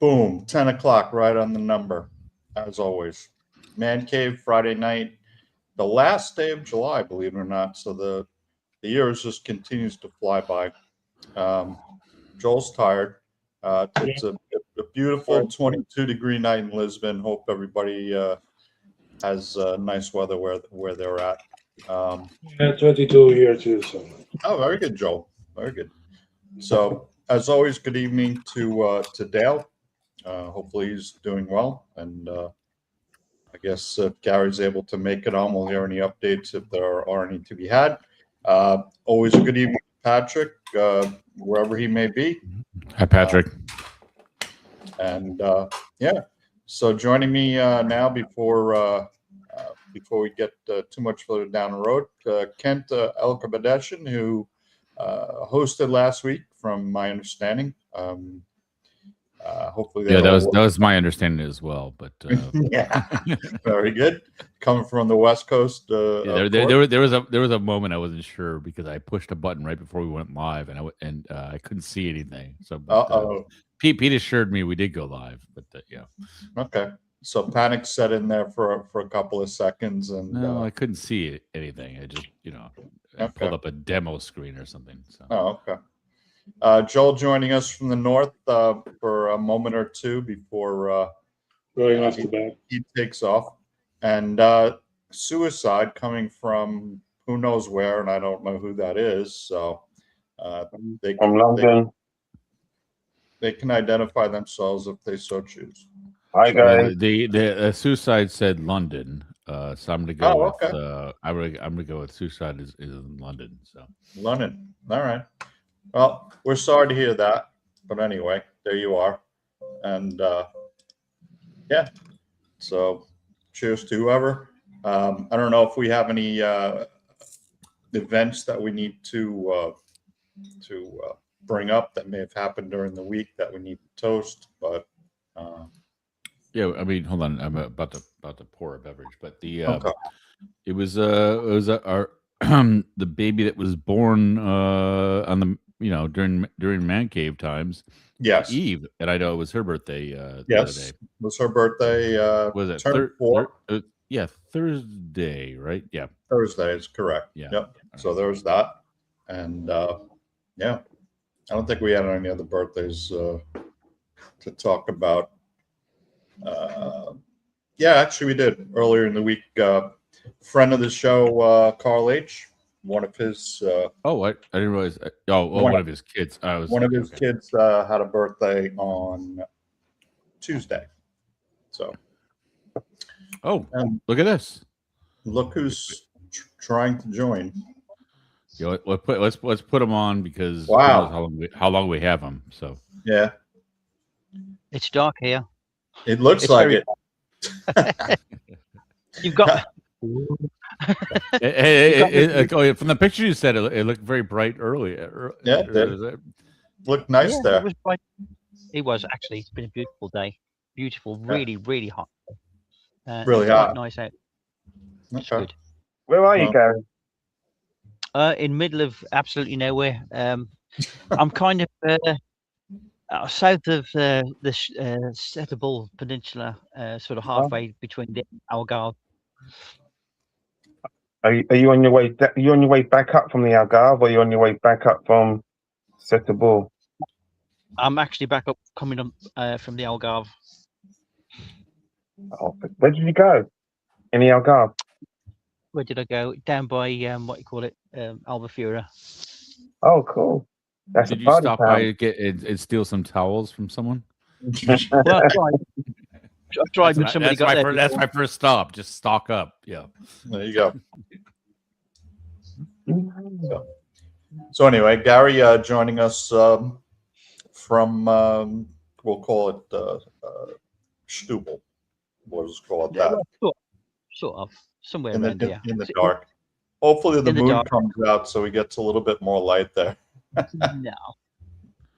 Boom, 10 o'clock, right on the number, as always. Man Cave Friday night, the last day of July, believe it or not. So the year just continues to fly by. Joel's tired. It's a beautiful 22-degree night in Lisbon. Hope everybody has nice weather where they're at. Yeah, 22 here too. So. Oh, very good, Joel. Very good. So, as always, good evening to Dale. Hopefully, he's doing well, and I guess if Gary's able to make it on, we'll hear any updates if there are any to be had. Always a good evening, Patrick, wherever he may be. Hi, Patrick. And yeah, so joining me now before we get too much further down the road, Kent Elkabadeshan, who hosted last week, from my understanding. Hopefully, Yeah, that was my understanding as well. But yeah, very good. Coming from the West Coast, yeah, there was a moment I wasn't sure because I pushed a button right before we went live, and I couldn't see anything. So Pete assured me we did go live, but yeah. Okay, so panic set in there for a couple of seconds, and no, I couldn't see anything. I just I pulled up a demo screen or something. So. Oh, okay. Joel joining us from the north for a moment or two before he takes off. And suicide coming from who knows where, and I don't know who that is. So from London. They can identify themselves if they so choose. Hi guys. The suicide said London, so I'm gonna go with. Okay. I'm gonna go with suicide is in London. So London. All right. Well, we're sorry to hear that, but anyway, there you are, and yeah. So, cheers to whoever. I don't know if we have any events that we need to bring up that may have happened during the week that we need to toast, but yeah, I mean, hold on, I'm about to pour a beverage, but it was our the baby that was born on the during man cave times. Yes, Eve, and I know it was her birthday. Yes, the other day. It was her birthday. Was it yeah, Thursday, right? Yeah, Thursday is correct. Yeah. Yep. So there was that, and yeah, I don't think we had any other birthdays to talk about. Yeah, actually, we did earlier in the week. Friend of the show, Carl H. One of his. I didn't realize. One of his kids. One of his kids had a birthday on Tuesday. So. Oh, look at this! Look who's trying to join. Yeah, let's put him on because wow, how long we have him. So yeah, it's dark here. It looks like it. You've got. From the picture you said, it looked very bright earlier. Yeah, it looked nice there. It was bright. It was actually. It's been a beautiful day. Beautiful, really, really hot. Really hot. Nice out. That's good. Where are you, Gary? In middle of absolutely nowhere. I'm kind of south of the Setable Peninsula, sort of halfway between the Algarve. Are you on your way? Are you on your way back up from the Algarve, or are you on your way back up from Setable? I'm actually back up, coming up from the Algarve. Oh, where did you go? In the Algarve? Where did I go? Down by what you call it, Albufeira. Oh, cool. That's did you stop by and steal some towels from someone? Well, I tried when somebody got there. That's my first stop. Just stock up. Yeah. There you go. So anyway, Gary joining us from we'll call it Stubble. We'll just call it that. Sort of. Somewhere in around here. In the dark. Hopefully the moon dark. comes out so we get a little bit more light there. No.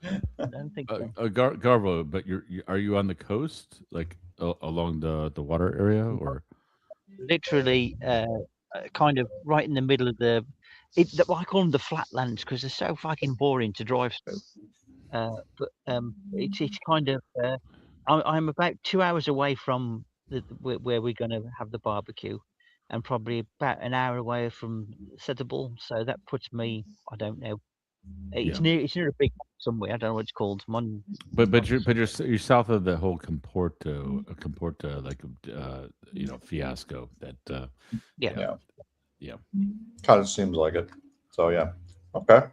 I don't think so. Garvo, but are you on the coast, like along the water area, or literally kind of right in the middle of I call them the flatlands because they're so fucking boring to drive through. But it's kind of I'm about 2 hours away from where we're going to have the barbecue, and probably about an hour away from Settleball. So that puts me, I don't know, it's near a big somewhere. I don't know what it's called. But you're south of the whole Comporta like fiasco that Yeah. Kind of seems like it. So yeah. Okay.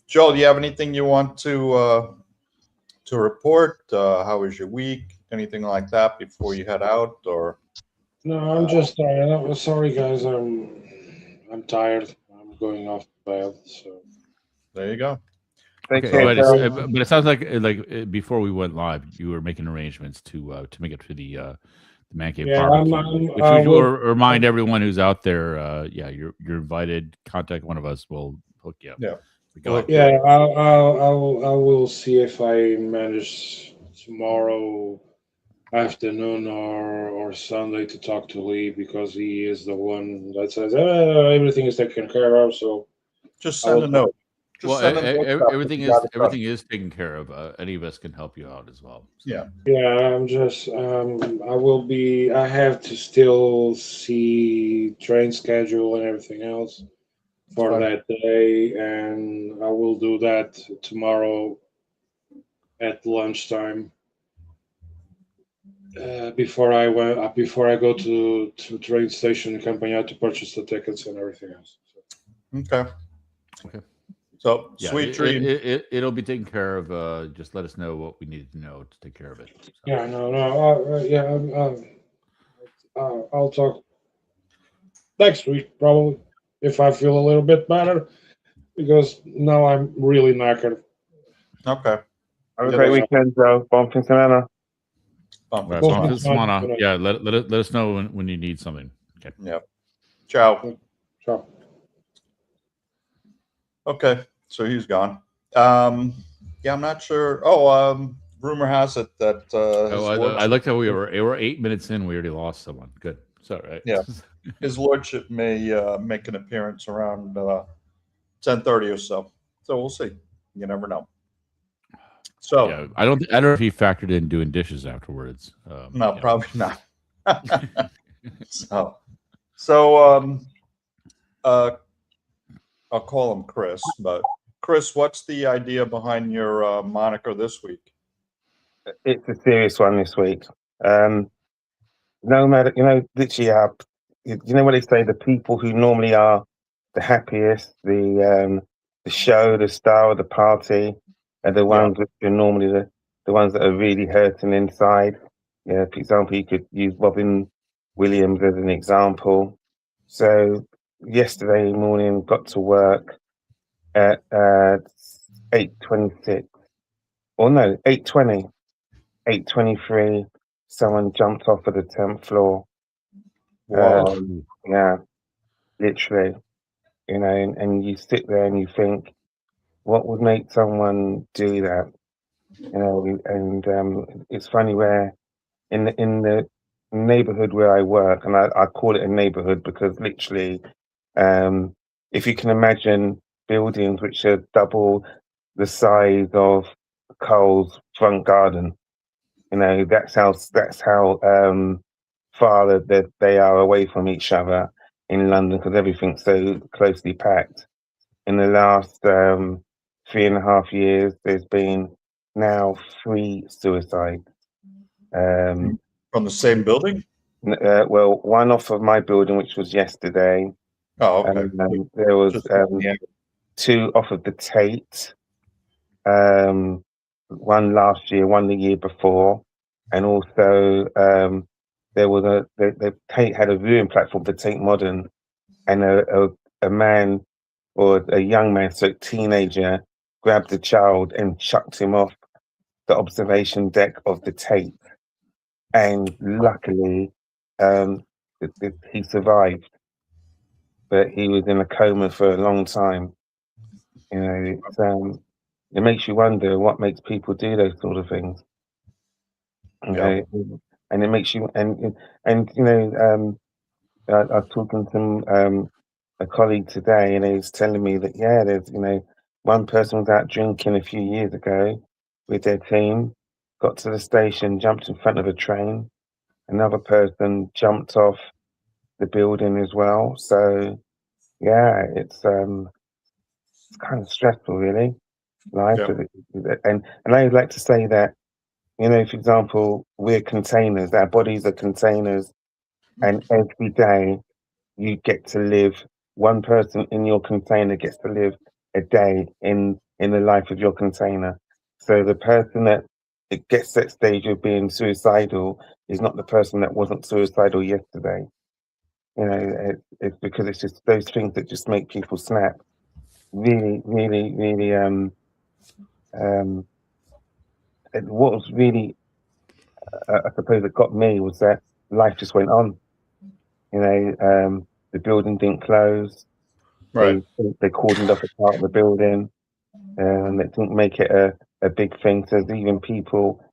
Joel, do you have anything you want to report? How was your week? Anything like that before you head out, or? No, I'm just tired. I'm sorry, guys. I'm tired. I'm going off bed. So There you go. Okay, Okay, but it sounds like before we went live, you were making arrangements to make it to the Man Cave Yeah, barbecue. Which I we will- remind everyone who's out there. You're invited. Contact one of us. We'll hook you up. Yeah. Go ahead. Yeah, I will see if I manage tomorrow afternoon or Sunday to talk to Lee, because he is the one that says everything is taken care of. So Just I send will a note. Just Well, send a note. everything is taken care of. Any of us can help you out as well. So. Yeah. Yeah, I'm just I have to still see train schedule and everything else for Fine. that day, and I will do that tomorrow at lunchtime. Before I go to train station in Campania to purchase the tickets and everything else. Okay. Okay. So Yeah, sweet dream. It'll be taken care of. Just let us know what we need to know to take care of it. So. Yeah, I'll talk next week probably if I feel a little bit better, because now I'm really knackered. Okay. Have a great weekend, Joe. Bon fin semana. Bump Right, it. Well, Bon it's Fils fine. Semana. Yeah, let us know when you need something. Okay. Yeah. Ciao. Sure. Okay. So he's gone. Yeah, I'm not sure. Oh, rumor has it that I looked how we were 8 minutes in. We already lost someone. Good. So right. Yeah. His lordship may make an appearance around 10:30 or so. So we'll see. You never know. So Yeah, I don't know if he factored in doing dishes afterwards. no, yeah. probably not. So I'll call him Chris. But Chris, what's the idea behind your moniker this week? It's a serious one this week. No matter, literally, you know what they say, the people who normally are the happiest, the show, the star of the party, are the ones which are normally the ones that are really hurting inside. Yeah, for example, you could use Robin Williams as an example. So yesterday morning, got to work at 8:26. Or no, 8:20. 8:23, someone jumped off of the 10th floor. Wow. Yeah, literally. And you sit there and you think, what would make someone do that? And it's funny where in the neighborhood where I work, and I call it a neighborhood because literally, if you can imagine buildings which are double the size of Cole's front garden, that's how far that they are away from each other in London, because everything's so closely packed. In the last 3.5 years, there's been now 3 suicides. From the same building? Well, one off of my building, which was yesterday. Oh, okay. And there was 2 off of the Tate. One last year, one the year before, and also there was the Tate had a viewing platform for Tate Modern, and a man or a young man, so teenager, grabbed a child and chucked him off the observation deck of the Tate, and luckily he survived, but he was in a coma for a long time. It makes you wonder what makes people do those sort of things. Okay, and it makes you and I was talking to a colleague today, and he was telling me that there's one person was out drinking a few years ago with their team, got to the station, jumped in front of the train. Another person jumped off the building as well. So yeah, it's kind of stressful, really. Life, Yeah. and I'd like to say that, you know, for example, we're containers. Our bodies are containers, and every day you get to live. One person in your container gets to live a day in the life of your container. So the person that it gets that stage of being suicidal is not the person that wasn't suicidal yesterday. You know, it's because it's just those things that just make people snap. Really, really, really. What was really, I suppose, that got me was that life just went on. You know, the building didn't close. Right. They cordoned off a part of the building, and it didn't make it a big thing. So even people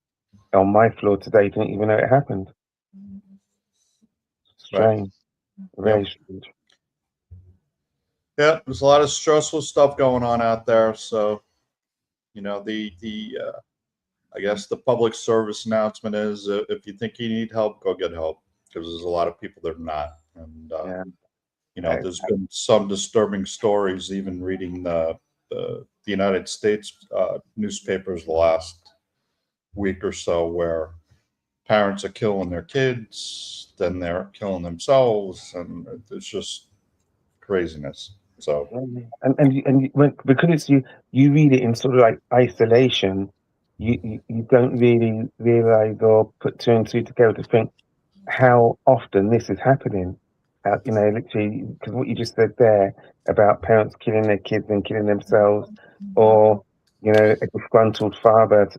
on my floor today didn't even know it happened. Strange, very strange. Yeah, there's a lot of stressful stuff going on out there. So, you know, I guess the public service announcement is, if you think you need help, go get help, because there's a lot of people that are not. And Yeah. you know, there's been some disturbing stories, even reading the United States newspapers the last week or so, where parents are killing their kids, then they're killing themselves, and it's just craziness. So Because it's you read it in sort of like isolation, you don't really realize or put two and two together to think how often this is happening. You know, literally, because what you just said there about parents killing their kids and killing themselves, or you know, a disgruntled father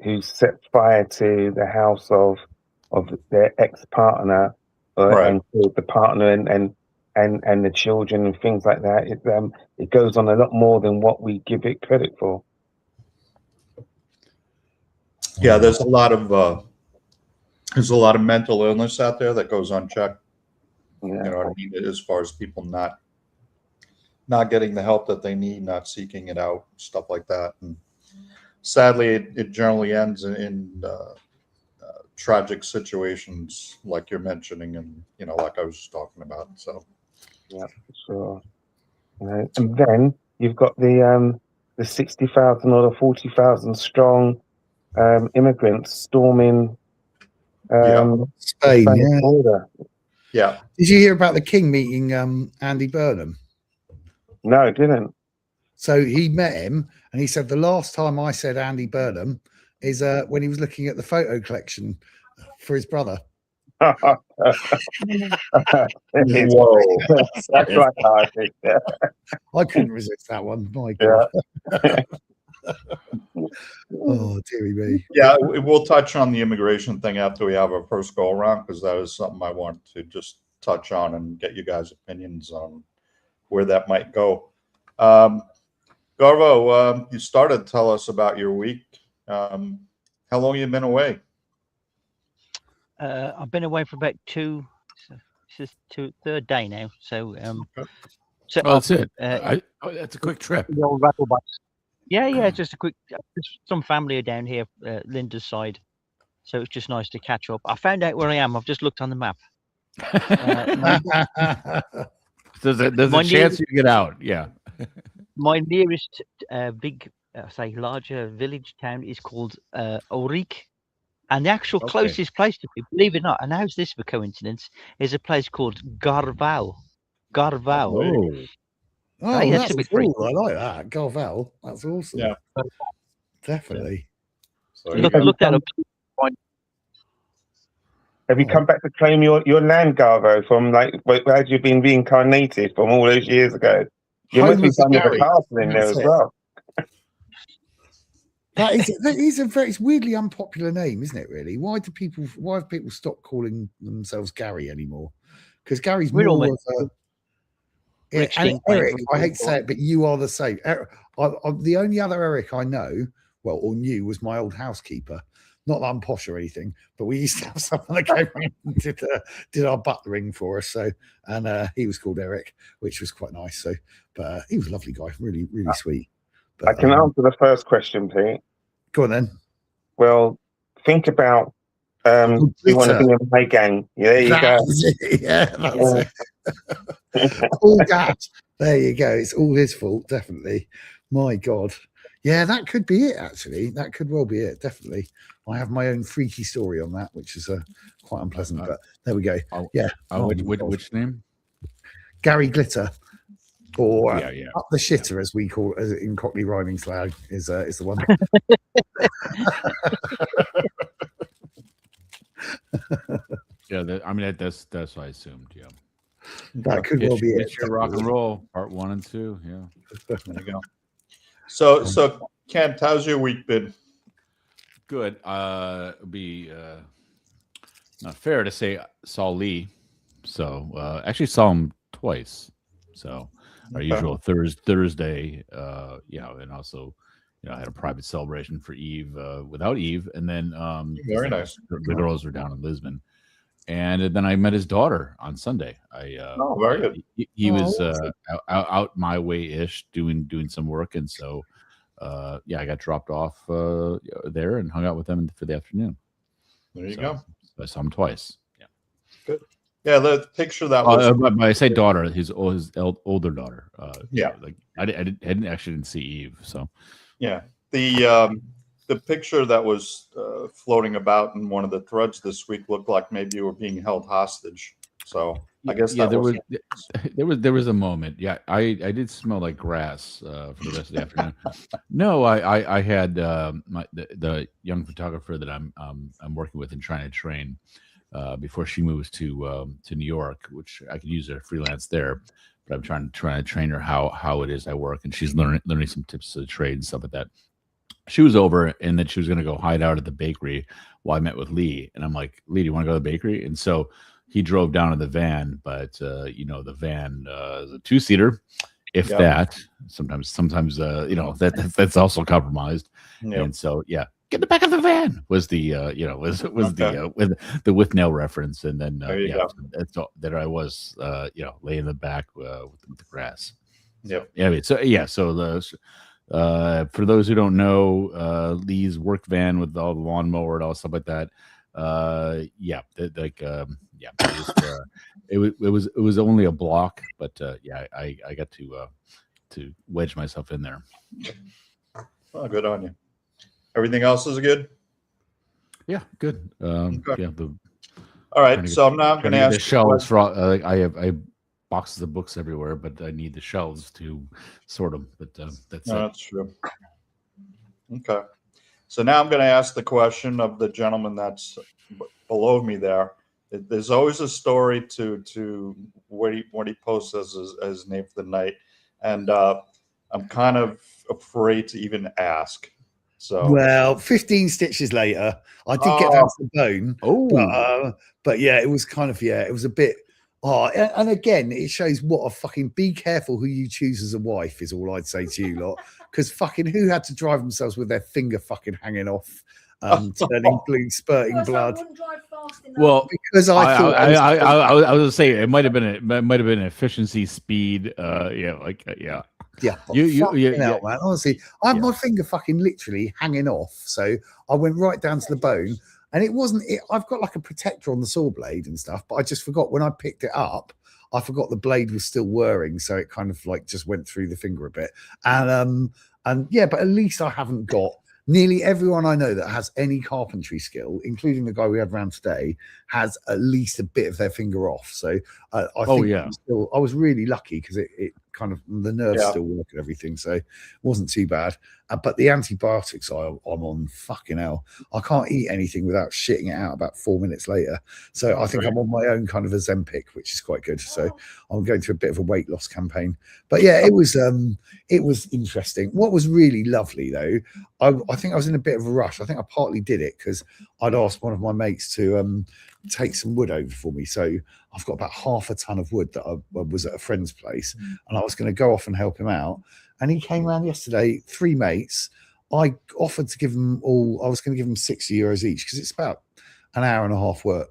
who set fire to the house of their ex-partner, Right. and killed the partner and the children and things like that. It goes on a lot more than what we give it credit for. yeah, there's a lot of mental illness out there that goes unchecked. Yeah. You know what I mean? As far as people not getting the help that they need, not seeking it out, stuff like that. And sadly, it generally ends in tragic situations like you're mentioning, and you know, like I was just talking about. So Yeah, sure. You know, and then you've got the 60,000 or the 40,000 strong immigrants storming Yeah. Spain, Spanish yeah. border. yeah, Did you hear about the King meeting Andy Burnham? No, I didn't. So he met him, and he said the last time I said Andy Burnham is when he was looking at the photo collection for his brother. whoa, That's right. I couldn't resist that one. My God. Yeah. Oh, dearie me. yeah. We'll touch on the immigration thing after we have our first go around, because that is something I want to just touch on and get you guys' opinions on where that might go. Garvo, you started to tell us about your week. How long you been away? I've been away for about this is third day now. So That's it. That's a quick trip. The old rattle bus. Yeah, just a quick. Some family are down here, Linda's side, so it's just nice to catch up. I found out where I am. I've just looked on the map. There's a chance you get out. Yeah. My nearest larger village town is called Auric, and the actual closest place to me, believe it or not, and how's this for coincidence, is a place called Garval. Oh, Hey, that's a bit pretty. I like that. Garvel. That's awesome. Yeah. Definitely. So Look that up. Have you come back to claim your land, Garvo, from like where you've been reincarnated from all those years ago? You must be done with a castle in there as well. That is it's weirdly unpopular name, isn't it? Really, why have people stopped calling themselves Gary anymore? Because Gary's more of a and Eric. I hate to say it, but you are the same. The only other Eric I know, well, or knew, was my old housekeeper. Not that I'm posh or anything, but we used to have someone that came in and did our butlering for us. So, and he was called Eric, which was quite nice. So, but he was a lovely guy, really, really sweet. But, I can answer the first question, Pete. Go on then. Well, think about you want to be in my gang. Yeah, there you go. Yeah, that's it. All that. There you go. It's all his fault, definitely. My God. Yeah, that could be it, actually. That could well be it, definitely. I have my own freaky story on that, which is quite unpleasant, but there we go. Yeah. Which name? Gary Glitter, or Yeah. Up the Shitter, as we call it in Cockney rhyming slang, is the one. Yeah, I mean that's what I assumed. Yeah, that could well be it. It's your rock and roll part 1 and 2. Yeah, There you go. So Kent, how's your week been? good. It'd be not fair to say saw Lee, so actually saw him twice. So our usual Thursday, and also I had a private celebration for Eve without Eve, and then Very nice. The girls were down in Lisbon. And then I met his daughter on Sunday. Very good. He was out my way ish doing some work, and so I got dropped off there and hung out with them for the afternoon. There you go. I saw him twice. Yeah, good. Yeah, the picture that was. When I say daughter, his older daughter. Like I didn't see Eve. So yeah, the picture that was floating about in one of the threads this week looked like maybe you were being held hostage. So I guess there was a moment. Yeah, I did smell like grass for the rest of the afternoon. No, I had the young photographer that I'm working with and trying to train before she moves to New York, which I could use her freelance there. But I'm trying to train her how it is I work, and she's learning some tips of the trade and stuff like that. She was over, and then she was going to go hide out at the bakery while I met with Lee. And I'm like, Lee, do you want to go to the bakery? And so he drove down in the van, but the van is a 2-seater, if that. Sometimes that's also compromised. Yep. And so get in the back of the van was the the with Nell reference, and then there I was laying in the back with the grass. Yep. For those who don't know, Lee's work van with all the lawnmower and all stuff like that. It was only a block, but I got to wedge myself in there. Oh, good on you. Everything else is good. Yeah, good. Okay. All right, so I'm now going to ask the shelves for I have boxes of books everywhere, but I need the shelves to sort them. But that's true. Okay, so now I'm going to ask the question of the gentleman that's below me there. There's always a story to what he posts as his name for the night, and I'm kind of afraid to even ask. So, well, 15 stitches later, I did get down to the bone. Oh, but yeah, it was kind of it was a bit. Oh, and again, it shows what a fucking be careful who you choose as a wife is all I'd say to you lot, because fucking who had to drive themselves with their finger fucking hanging off, turning blue, spurting blood. Well, because I thought I was gonna say it might have been an efficiency speed. Yeah, man. Honestly, I had my finger fucking literally hanging off, so I went right down to the bone. And it wasn't. I've got like a protector on the saw blade and stuff, but I just forgot when I picked it up. I forgot the blade was still whirring, so it kind of like just went through the finger a bit. And but at least I haven't got. Nearly everyone I know that has any carpentry skill, including the guy we had around today, has at least a bit of their finger off. So I think I was really lucky because it kind of the nerves still work and everything, so it wasn't too bad. But the antibiotics I'm on, fucking hell, I can't eat anything without shitting it out about 4 minutes later. So I think I'm on my own kind of Ozempic, which is quite good. So I'm going through a bit of a weight loss campaign. But yeah, it was interesting. What was really lovely though, I think I was in a bit of a rush. I think I partly did it because I'd asked one of my mates to take some wood over for me. So I've got about half a ton of wood that I was at a friend's place, and I was going to go off and help him out. And he came around yesterday, 3 mates. I offered to give them all, I was going to give them €60 each because it's about an hour and a half work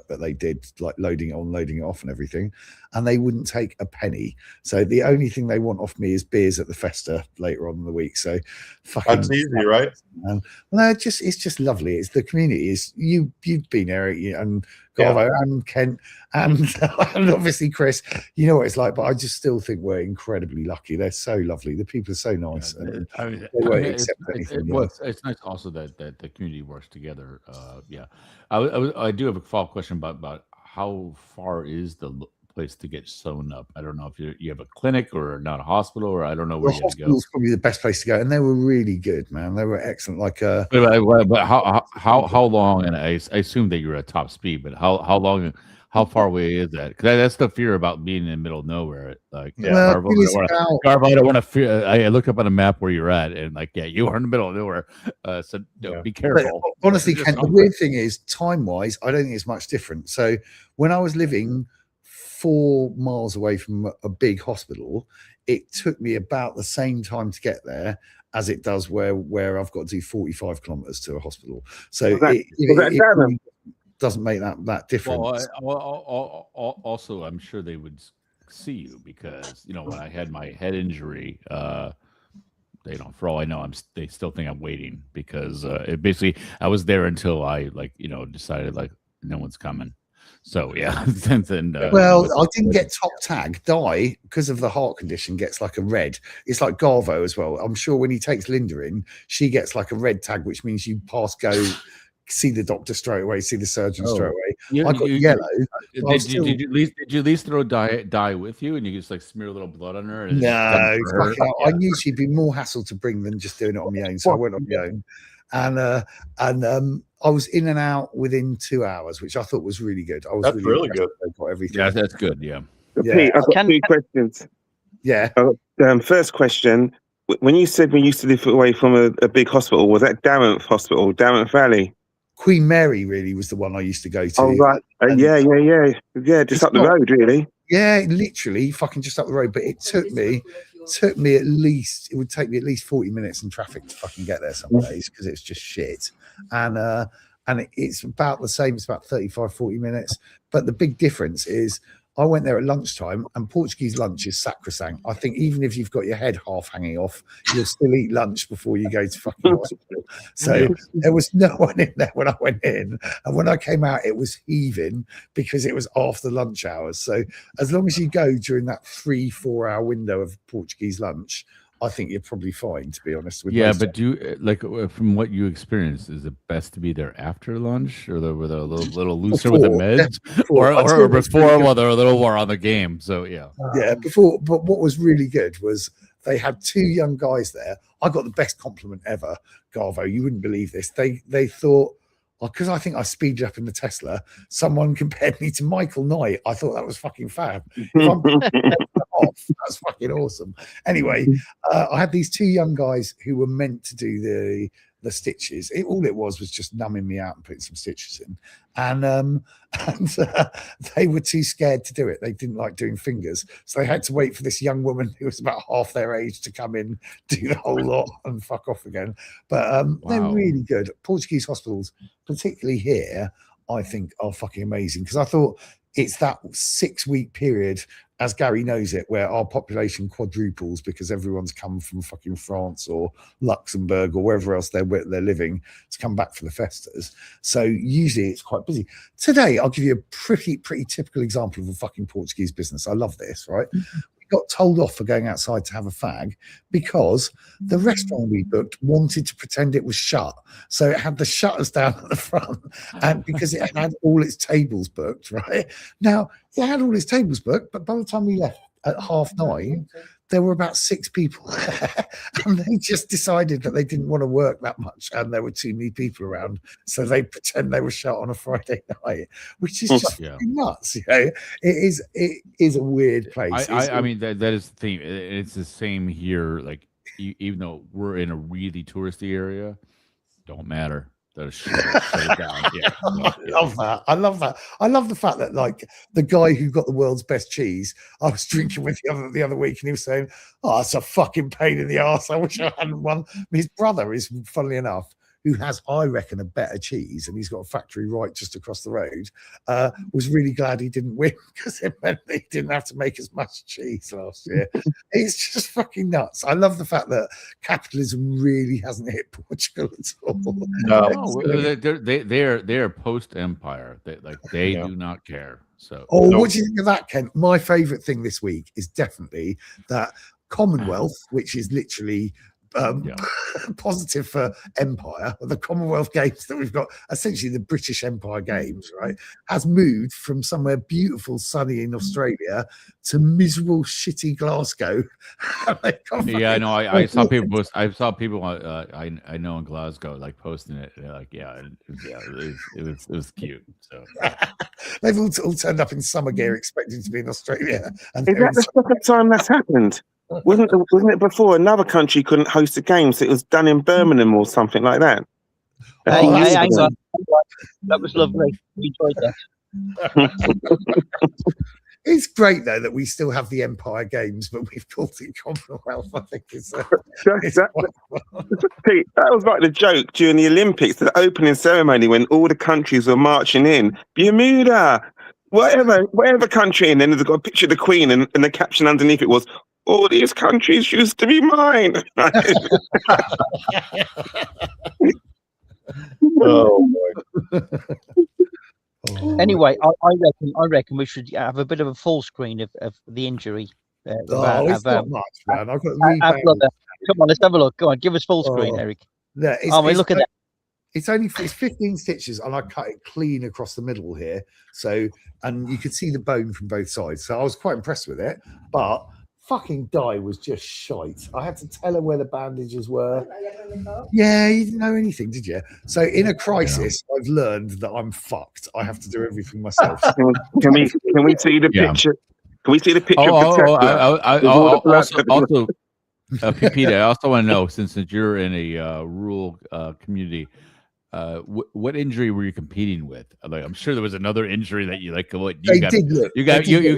that they did, like loading it on, loading it off and everything. and they wouldn't take a penny. So the only thing they want off me is beers at the Festa later on in the week. So fucking That's easy, right? Well, it's just lovely. It's the community. Is you've been Eric and Garvo and Kent and, and obviously Chris. You know what it's like, but I just still think we're incredibly lucky. They're so lovely. The people are so nice. It's nice also that the community works together. I do have a follow-up question about how far is the place to get sewn up. I don't know if you have a clinic or not a hospital, or I don't know where you have to go. Hospital's probably the best place to go, and they were really good, man. They were excellent. Like, but how long? And I assume that you're at top speed, but how long? How far away is that? Because that's the fear about being in the middle of nowhere. Like, Garvo, I don't want to fear. I look up on a map where you're at, and like, you are in the middle of nowhere. So be careful. But honestly, Ken, the weird thing is, time-wise, I don't think it's much different. So when I was living 4 miles away from a big hospital, it took me about the same time to get there as it does where I've got to do 45 kilometers to a hospital. So it doesn't make that difference. Also, I'm sure they would see you because when I had my head injury, for all I know, they still think I'm waiting because it basically I was there until I decided no one's coming. So yeah, well, I didn't get top tag. Di, because of the heart condition, gets like a red. It's like Garvo as well. I'm sure when he takes Linda in, she gets like a red tag, which means you pass go. See the doctor straight away, see the surgeon straight away. I got yellow. Did you at least throw dye with you, and you just smear a little blood on her? No, I knew she'd be more hassle to bring than just doing it on my own, so I went on my own, and I was in and out within 2 hours, which I thought was really good. That's really good. They got everything. Yeah, that's good. Yeah. Pete, I've got 2 questions. Yeah. First question: when you said we used to live away from a big hospital, was that Dartmouth Hospital, Dartmouth Valley? Queen Mary really was the one I used to go to. Oh right, just up the road, really. Yeah, literally, fucking just up the road. But it took me at least. It would take me at least 40 minutes in traffic to fucking get there some days because it's just shit. And it's about the same. It's about 35, 40 minutes. But the big difference is I went there at lunchtime, and Portuguese lunch is sacrosanct. I think even if you've got your head half hanging off, you'll still eat lunch before you go to fucking hospital. So there was no one in there when I went in, and when I came out, it was heaving because it was after lunch hours. So as long as you go during that 3-4 hour window of Portuguese lunch, I think you're probably fine, to be honest. But from what you experienced, is it best to be there after lunch, or with a little looser with the meds, or before while they're a little more on the game? So before. But what was really good was they had 2 young guys there. I got the best compliment ever, Garvo. You wouldn't believe this. They thought, because I think I speeded up in the Tesla, someone compared me to Michael Knight. I thought that was fucking fab. That's fucking awesome. Anyway, I had these 2 young guys who were meant to do the stitches. All it was just numbing me out and putting some stitches in, and they were too scared to do it. They didn't like doing fingers, so they had to wait for this young woman who was about half their age to come in, do the whole lot, and fuck off again. But they're really good. Portuguese hospitals, particularly here, I think are fucking amazing, because I thought it's that 6-week period, as Gary knows it, where our population quadruples because everyone's come from fucking France or Luxembourg or wherever else they're living to come back for the festas. So usually it's quite busy. Today, I'll give you a pretty typical example of a fucking Portuguese business. I love this, right? Mm-hmm. Got told off for going outside to have a fag because the restaurant we booked wanted to pretend it was shut. So it had the shutters down at the front, and because it had all its tables booked, right? Now, it had all its tables booked, but by the time we left at 9:30, there were about 6 people there, and they just decided that they didn't want to work that much, and there were too many people around, so they pretend they were shut on a Friday night, which is just nuts. It is a weird place. I mean that is the thing. It's the same here. Like even though we're in a really touristy area, don't matter. Shut it down. I love that. I love the fact that, like, the guy who got the world's best cheese, I was drinking with the other week, and he was saying, "Oh, it's a fucking pain in the ass. I wish I hadn't won." His brother is, funnily enough, who has, I reckon, a better cheese, and he's got a factory right just across the road, was really glad he didn't win because it meant that he didn't have to make as much cheese last year. It's just fucking nuts. I love the fact that capitalism really hasn't hit Portugal at all. No. They're post empire. They Yeah. do not care. So What do you think of that, Ken? My favorite thing this week is definitely that Commonwealth, which is literally positive for empire. The Commonwealth Games that we've got, essentially the British Empire Games, right, has moved from somewhere beautiful, sunny in Australia to miserable, shitty Glasgow. yeah, I know. I saw people post. I saw people. I know in Glasgow like posting it. Like, it was cute. So they've all turned up in summer gear, expecting to be in Australia. And Is that the second time that's happened? Wasn't it before another country couldn't host a game, so it was done in Birmingham or something like that? Hang on. That was lovely. We enjoyed that. It's great though that we still have the Empire Games, but we've called it Commonwealth. I think that was like the joke during the Olympics, the opening ceremony when all the countries were marching in. Bermuda, whatever country, and then they've got a picture of the Queen, and the caption underneath it was, "All these countries used to be mine." Oh, Anyway, I reckon we should have a bit of a full screen of the injury. It's not much, man. I've got come on, let's have a look. Go on, give us full screen, Eric. Look at that. It's 15 stitches, and I cut it clean across the middle here. So, and you could see the bone from both sides. So I was quite impressed with it, but fucking Di was just shite. I had to tell her where the bandages were. Yeah, you didn't know anything, did you? So in a crisis, I've learned that I'm fucked. I have to do everything myself. Can we see the picture? Can we see the picture of Peter, I also want to know, since you're in a rural community, what injury were you competing with? Like, I'm sure there was another injury that you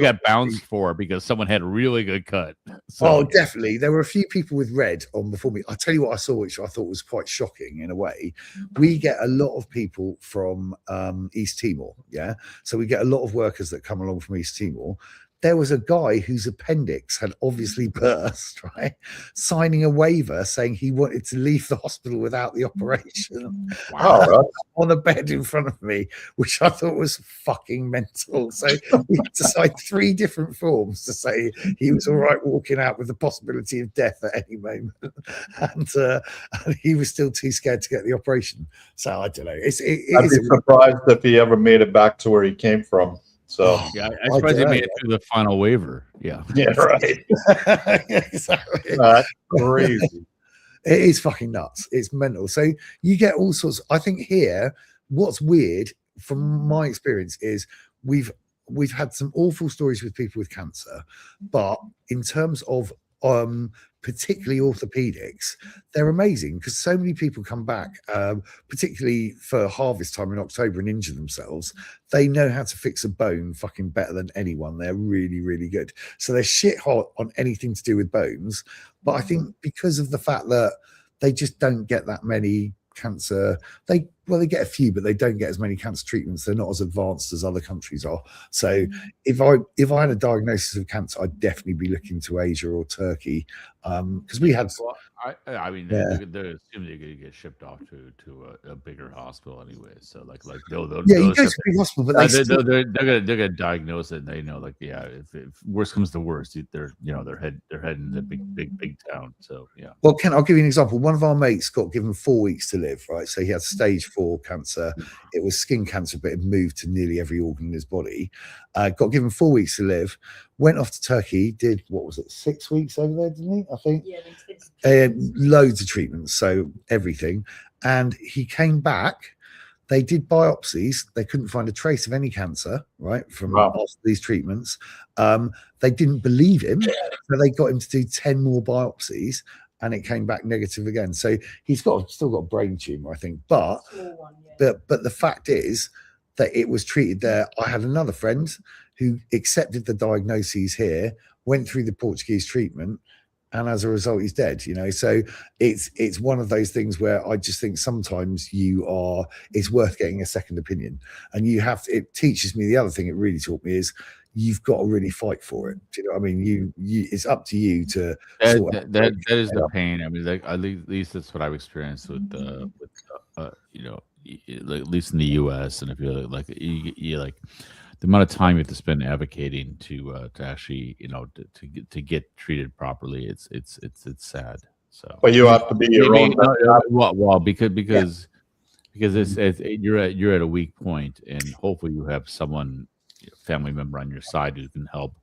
got bounced for because someone had a really good cut. So, definitely. There were a few people with red on before me. I'll tell you what I saw, which I thought was quite shocking in a way. We get a lot of people from East Timor, yeah? So we get a lot of workers that come along from East Timor. There was a guy whose appendix had obviously burst, right? Signing a waiver saying he wanted to leave the hospital without the operation. wow. On a bed in front of me, which I thought was fucking mental. So we had to sign 3 different forms to say he was all right walking out with the possibility of death at any moment. And he was still too scared to get the operation. So I don't know. I'd be surprised if he ever made it back to where he came from. So yeah, I suppose he made it through the final waiver. Yeah, right. Exactly. That's crazy. It is fucking nuts. It's mental. So you get all sorts. I think here, what's weird from my experience is we've had some awful stories with people with cancer, but in terms of particularly orthopedics, they're amazing because so many people come back, particularly for harvest time in October, and injure themselves. They know how to fix a bone fucking better than anyone. They're really, really good. So they're shit hot on anything to do with bones. But I think because of the fact that they just don't get that many cancer, they get a few, but they don't get as many cancer treatments. They're not as advanced as other countries are. So if I had a diagnosis of cancer, I'd definitely be looking to Asia or Turkey, because we had. Well, I mean, they're assuming they're going to get shipped off to a bigger hospital anyway. So like they'll you go to a big hospital, but they're gonna diagnose it. And they know, like, if worst comes to worst, they're heading to big town. So yeah. Well, Ken, I'll give you an example. One of our mates got given 4 weeks to live, right? So he had stage 4 cancer. It was skin cancer, but it moved to nearly every organ in his body. Got given 4 weeks to live. Went off to Turkey. Did 6 weeks over there? Didn't he? I think. Yeah. Loads of treatments, so everything. And he came back. They did biopsies. They couldn't find a trace of any cancer, right, from these treatments. They didn't believe him, so they got him to do 10 more biopsies, and it came back negative again. So he's still got a brain tumor, I think. But the fact is that it was treated there. I had another friend who accepted the diagnoses here, went through the Portuguese treatment, and as a result he's dead, you know. So it's one of those things where I just think sometimes it's worth getting a second opinion, and it teaches me the other thing it really taught me is you've got to really fight for it. Do you know what I mean? You it's up to you to that is the pain. I mean, like at least that's what I've experienced with you know, at least in the U.S. And if you're like you like the amount of time you have to spend advocating to actually, you know, to get treated properly, it's sad. So, But you have to be your own. Because you're at a weak point, and hopefully you have someone, family member on your side who can help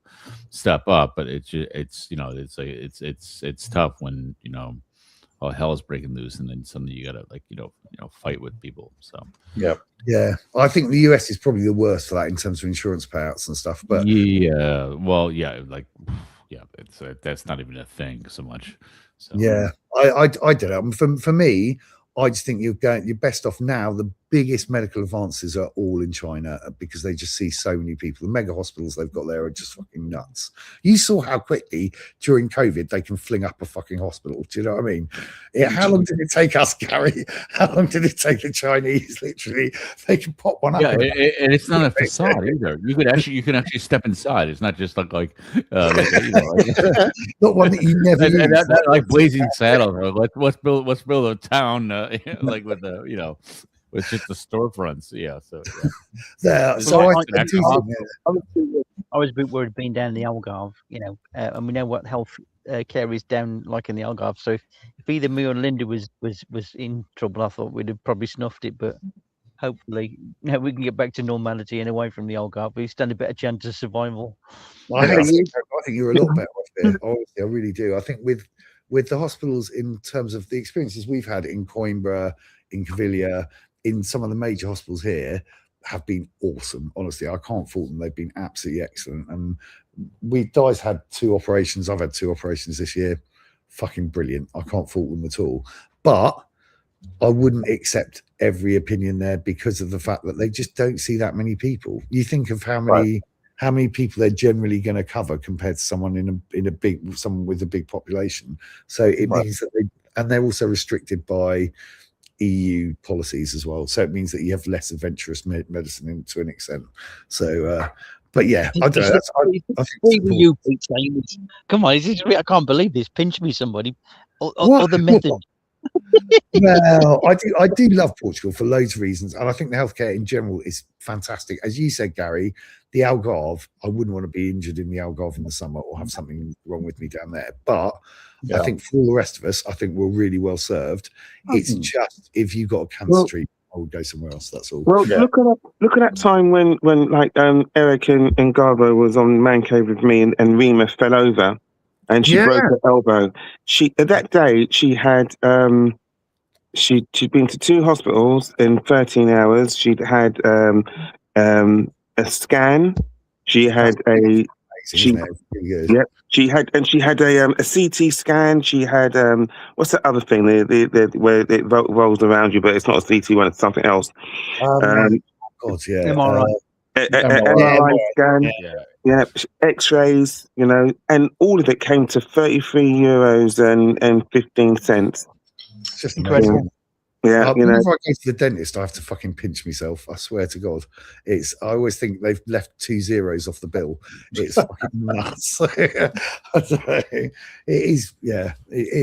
step up. But it's you know, it's tough when, you know, all hell is breaking loose, and then suddenly you gotta, like, you know, fight with people. So yeah, I think the US is probably the worst for that in terms of insurance payouts and stuff. But yeah, well, yeah, like, yeah, it's that's not even a thing so much. So yeah, I don't know. For me, I just think you're best off now. The biggest medical advances are all in China because they just see so many people. The mega hospitals they've got there are just fucking nuts. You saw how quickly during COVID they can fling up a fucking hospital. Do you know what I mean? How long did it take us, Gary? How long did it take the Chinese? Literally, they can pop one up. Yeah, and it's not a facade either. You can actually step inside. It's not just like you know, like, not one that you never use. That like Blazing Saddles. Let's build a town like with the, you know, with just the storefronts. Yeah. So yeah. So I was a bit worried being down in the Algarve, you know, and we know what health care is down like in the Algarve. So if either me or Linda was in trouble, I thought we'd have probably snuffed it. But hopefully, you know, we can get back to normality and away from the Algarve. We stand a better chance of survival. I think you're a lot better off there. Honestly, I really do. I think with the hospitals, in terms of the experiences we've had in Coimbra, in Cavilla, in some of the major hospitals here, have been awesome. Honestly, I can't fault them. They've been absolutely excellent. And Di's had 2 operations. I've had 2 operations this year. Fucking brilliant. I can't fault them at all. But I wouldn't accept every opinion there because of the fact that they just don't see that many people. You think of how many people they're generally going to cover compared to someone someone with a big population. So it means that they're also restricted by EU policies as well. So it means that you have less adventurous medicine to an extent. So, but yeah, I don't know. You, come on, I can't believe this. Pinch me, somebody. Or the method. Well, I do love Portugal for loads of reasons, and I think the healthcare in general is fantastic. As you said, Gary, the Algarve, I wouldn't want to be injured in the Algarve in the summer or have something wrong with me down there. But I think for all the rest of us, I think we're really well served. It's just if you've got a cancer treatment, I would go somewhere else. That's all. Well, look at that time when like Eric and Garbo was on Man Cave with me, and Rima fell over, and she broke her elbow. That day she had she'd been to 2 hospitals in 13 hours. She'd had a scan. She had she had a CT scan. She had what's the other thing? The where it rolls around you, but it's not a CT one. It's something else. MRI. MRI scan. Yeah, X-rays. You know, and all of it came to €33 and 15 cents. It's just incredible. Yeah, whenever I go to the dentist, I have to fucking pinch myself. I swear to God, I always think they've left 2 zeros off the bill. It's fucking nuts. I don't know. It is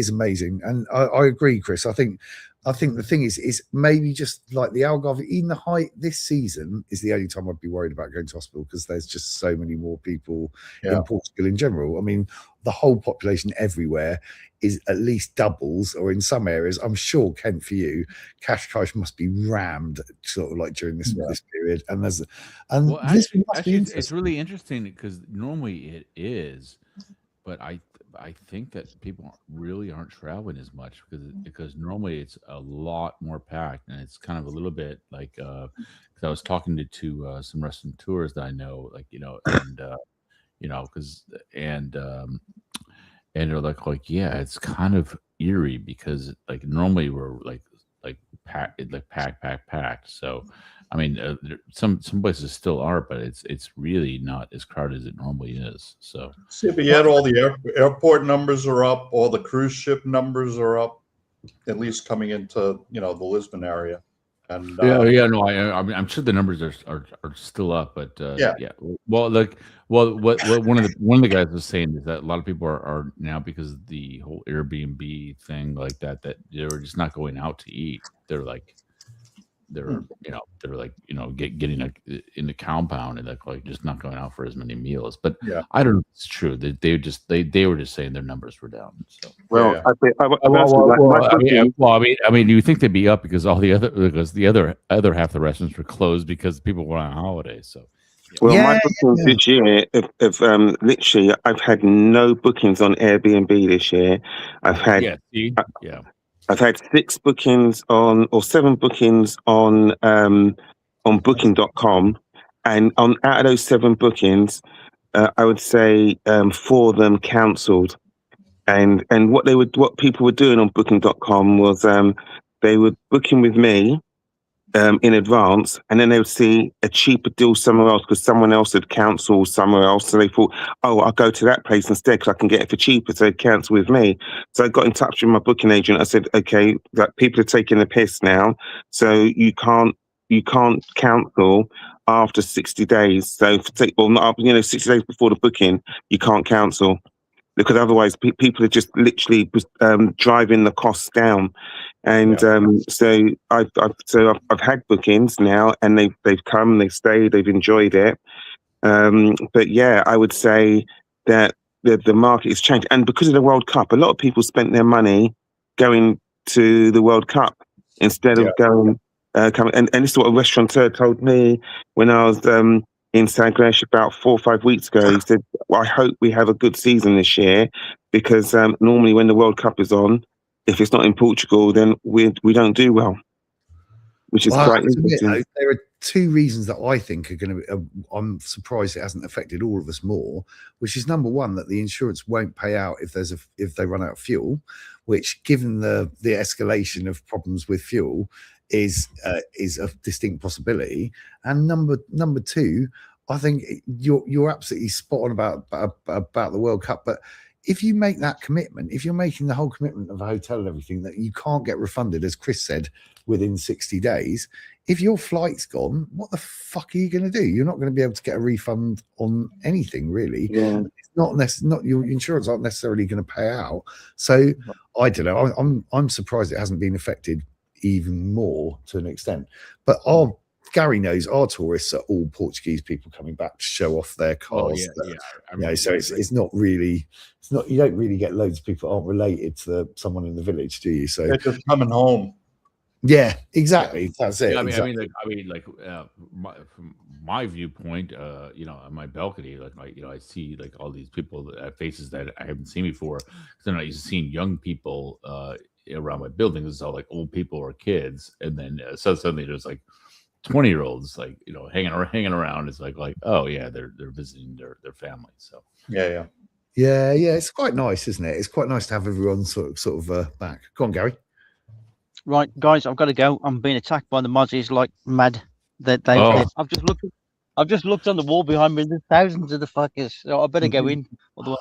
amazing, and I agree, Chris. I think the thing is maybe just like the Algarve, even the height this season is the only time I'd be worried about going to hospital because there's just so many more people in Portugal in general. I mean, the whole population everywhere is at least doubles, or in some areas, I'm sure, Kent, for you, Cascais must be rammed sort of like during this period. And it's really interesting because normally it is, but I think that people really aren't traveling as much because normally it's a lot more packed, and it's kind of a little bit like because I was talking to some restaurateurs that I know, like, you know, and you know, and they're like yeah, it's kind of eerie because like normally we're like packed. So I mean, some places still are, but it's really not as crowded as it normally is. So, See, but yet all the airport numbers are up, all the cruise ship numbers are up, at least coming into the Lisbon area. And yeah, no, I mean, I'm sure the numbers are still up, but yeah. Well, what one of the guys was saying is that a lot of people are now, because of the whole Airbnb thing like that they're just not going out to eat. They're like getting in the compound and like just not going out for as many meals. But Yeah. I don't know if it's true. They were just saying their numbers were down. So Well, I mean, you think they'd be up because the other half of the restaurants were closed because people were on holiday. So well, my bookings this year, if literally, I've had no bookings on Airbnb this year. I've had I've had 6 bookings or 7 bookings on Booking.com, and out of those 7 bookings, I would say 4 of them cancelled. And what people were doing on Booking.com was they were booking with me in advance, and then they would see a cheaper deal somewhere else because someone else had cancelled somewhere else. So they thought, oh, I'll go to that place instead because I can get it for cheaper. So they cancel with me. So I got in touch with my booking agent. I said, okay, that people are taking the piss now, so you can't cancel after 60 days. So 60 days before the booking, you can't cancel, because otherwise people are just literally driving the costs down. And so I've had bookings now, and they've come, they've stayed, they've enjoyed it. But yeah, I would say that the market has changed, and because of the World Cup, a lot of people spent their money going to the World Cup instead of going. And this is what a restaurateur told me when I was in Sagres about 4 or 5 weeks ago. He said, well, I hope we have a good season this year, because normally when the World Cup is on, if it's not in Portugal, then we don't do well, which is quite interesting. There are 2 reasons that I think are going to be, I'm surprised it hasn't affected all of us more, which is number one, that the insurance won't pay out if they run out of fuel, which, given the escalation of problems with fuel, is a distinct possibility. And number 2, I think you're absolutely spot on about the World Cup. But if you make that commitment, if you're making the whole commitment of a hotel and everything, that you can't get refunded, as Chris said, within 60 days, if your flight's gone, what the fuck are you going to do? You're not going to be able to get a refund on anything, really. Yeah. It's not your insurance aren't necessarily going to pay out. So I don't know. I'm surprised it hasn't been affected even more to an extent. But Gary knows our tourists are all Portuguese people coming back to show off their cars. I mean, so it's not really, you don't really get loads of people aren't related to someone in the village, do you? So they're just coming home. Yeah, exactly. That's it. Yeah, exactly. From my viewpoint, on my balcony, I see like all these people, faces that I haven't seen before. Then I used to seeing young people around my building. It's all like old people or kids, and then suddenly there's like 20-year-olds, like hanging around. It's like oh yeah, they're visiting their family. So yeah. It's quite nice, isn't it? It's quite nice to have everyone sort of back. Go on, Gary. Right, guys, I've got to go. I'm being attacked by the Mozzies like mad. I've just looked on the wall behind me. There's thousands of the fuckers. So I better go in. Garble.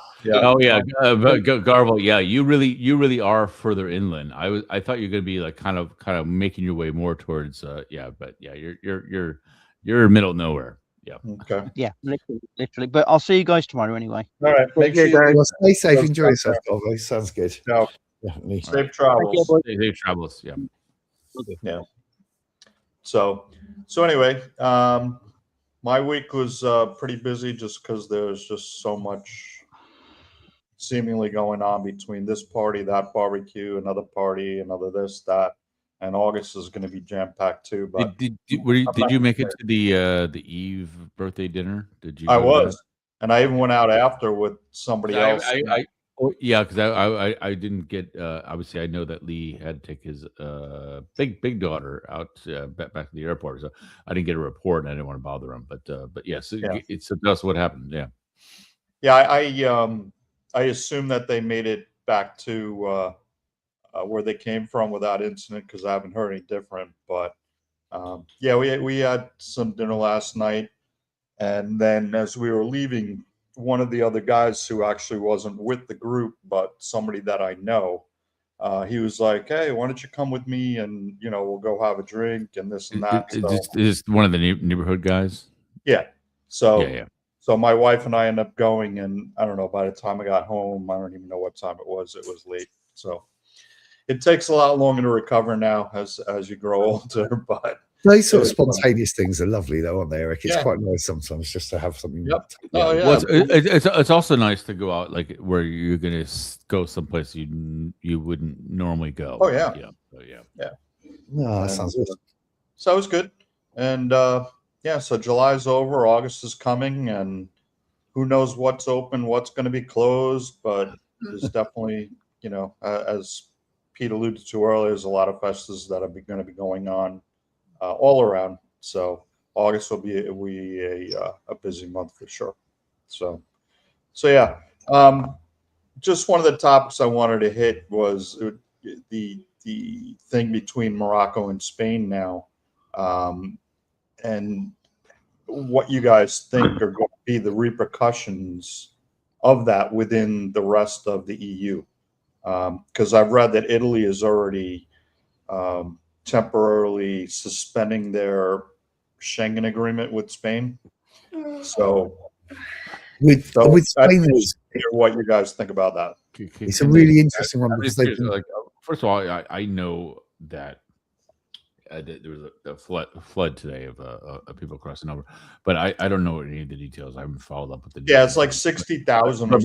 Yeah, you really are further inland. I thought you were going to be like kind of making your way more towards. You're middle of nowhere. Yeah. Okay. Yeah, literally. But I'll see you guys tomorrow anyway. All right. Make sure you stay safe. Enjoy yourself. Sounds good. No. Definitely. Safe travels. Safe travels. Yeah. Okay. Yeah. So anyway, my week was pretty busy just because there's just so much seemingly going on between this party, that barbecue, another party, another this, that, and August is going to be jam-packed too. But did you make it to the Eve birthday dinner? Did you? I was, and I even went out after with somebody else. Because I didn't get. Obviously, I know that Lee had to take his big daughter out back to the airport, so I didn't get a report, and I didn't want to bother him. But yes, it's that's what happened. Yeah. Yeah, I assume that they made it back to where they came from without incident, because I haven't heard any different. But Yeah, we had some dinner last night, and then as we were leaving, one of the other guys who actually wasn't with the group, but somebody that I know, he was like, "Hey, why don't you come with me and we'll go have a drink and this and that." Is this one of the neighborhood guys? Yeah. So Yeah. So my wife and I ended up going, and I don't know, by the time I got home, I don't even know what time it was. It was late. So it takes a lot longer to recover now as you grow older. But those sort of spontaneous things are lovely, though, aren't they, Eric? It's Yeah. quite nice sometimes just to have something. Yep. Oh, yeah. Well, it's also nice to go out like where you're gonna go someplace you wouldn't normally go. Oh, yeah. So, yeah. No, that sounds good. So it was good. And yeah, so July's over, August is coming, and who knows what's open, what's going to be closed, but there's definitely, as Pete alluded to earlier, there's a lot of festivals that are going to be going on all around. So August will be a busy month for sure. So yeah, just one of the topics I wanted to hit was the thing between Morocco and Spain now, and what you guys think are going to be the repercussions of that within the rest of the EU. Because I've read that Italy is already temporarily suspending their Schengen agreement with Spain. So with Spain, what you guys think about that? It's a really interesting one because first of all, I know that there was a flood today of people crossing over, but I don't know any of the details. I haven't followed up with the details. Yeah, it's like 60,000. I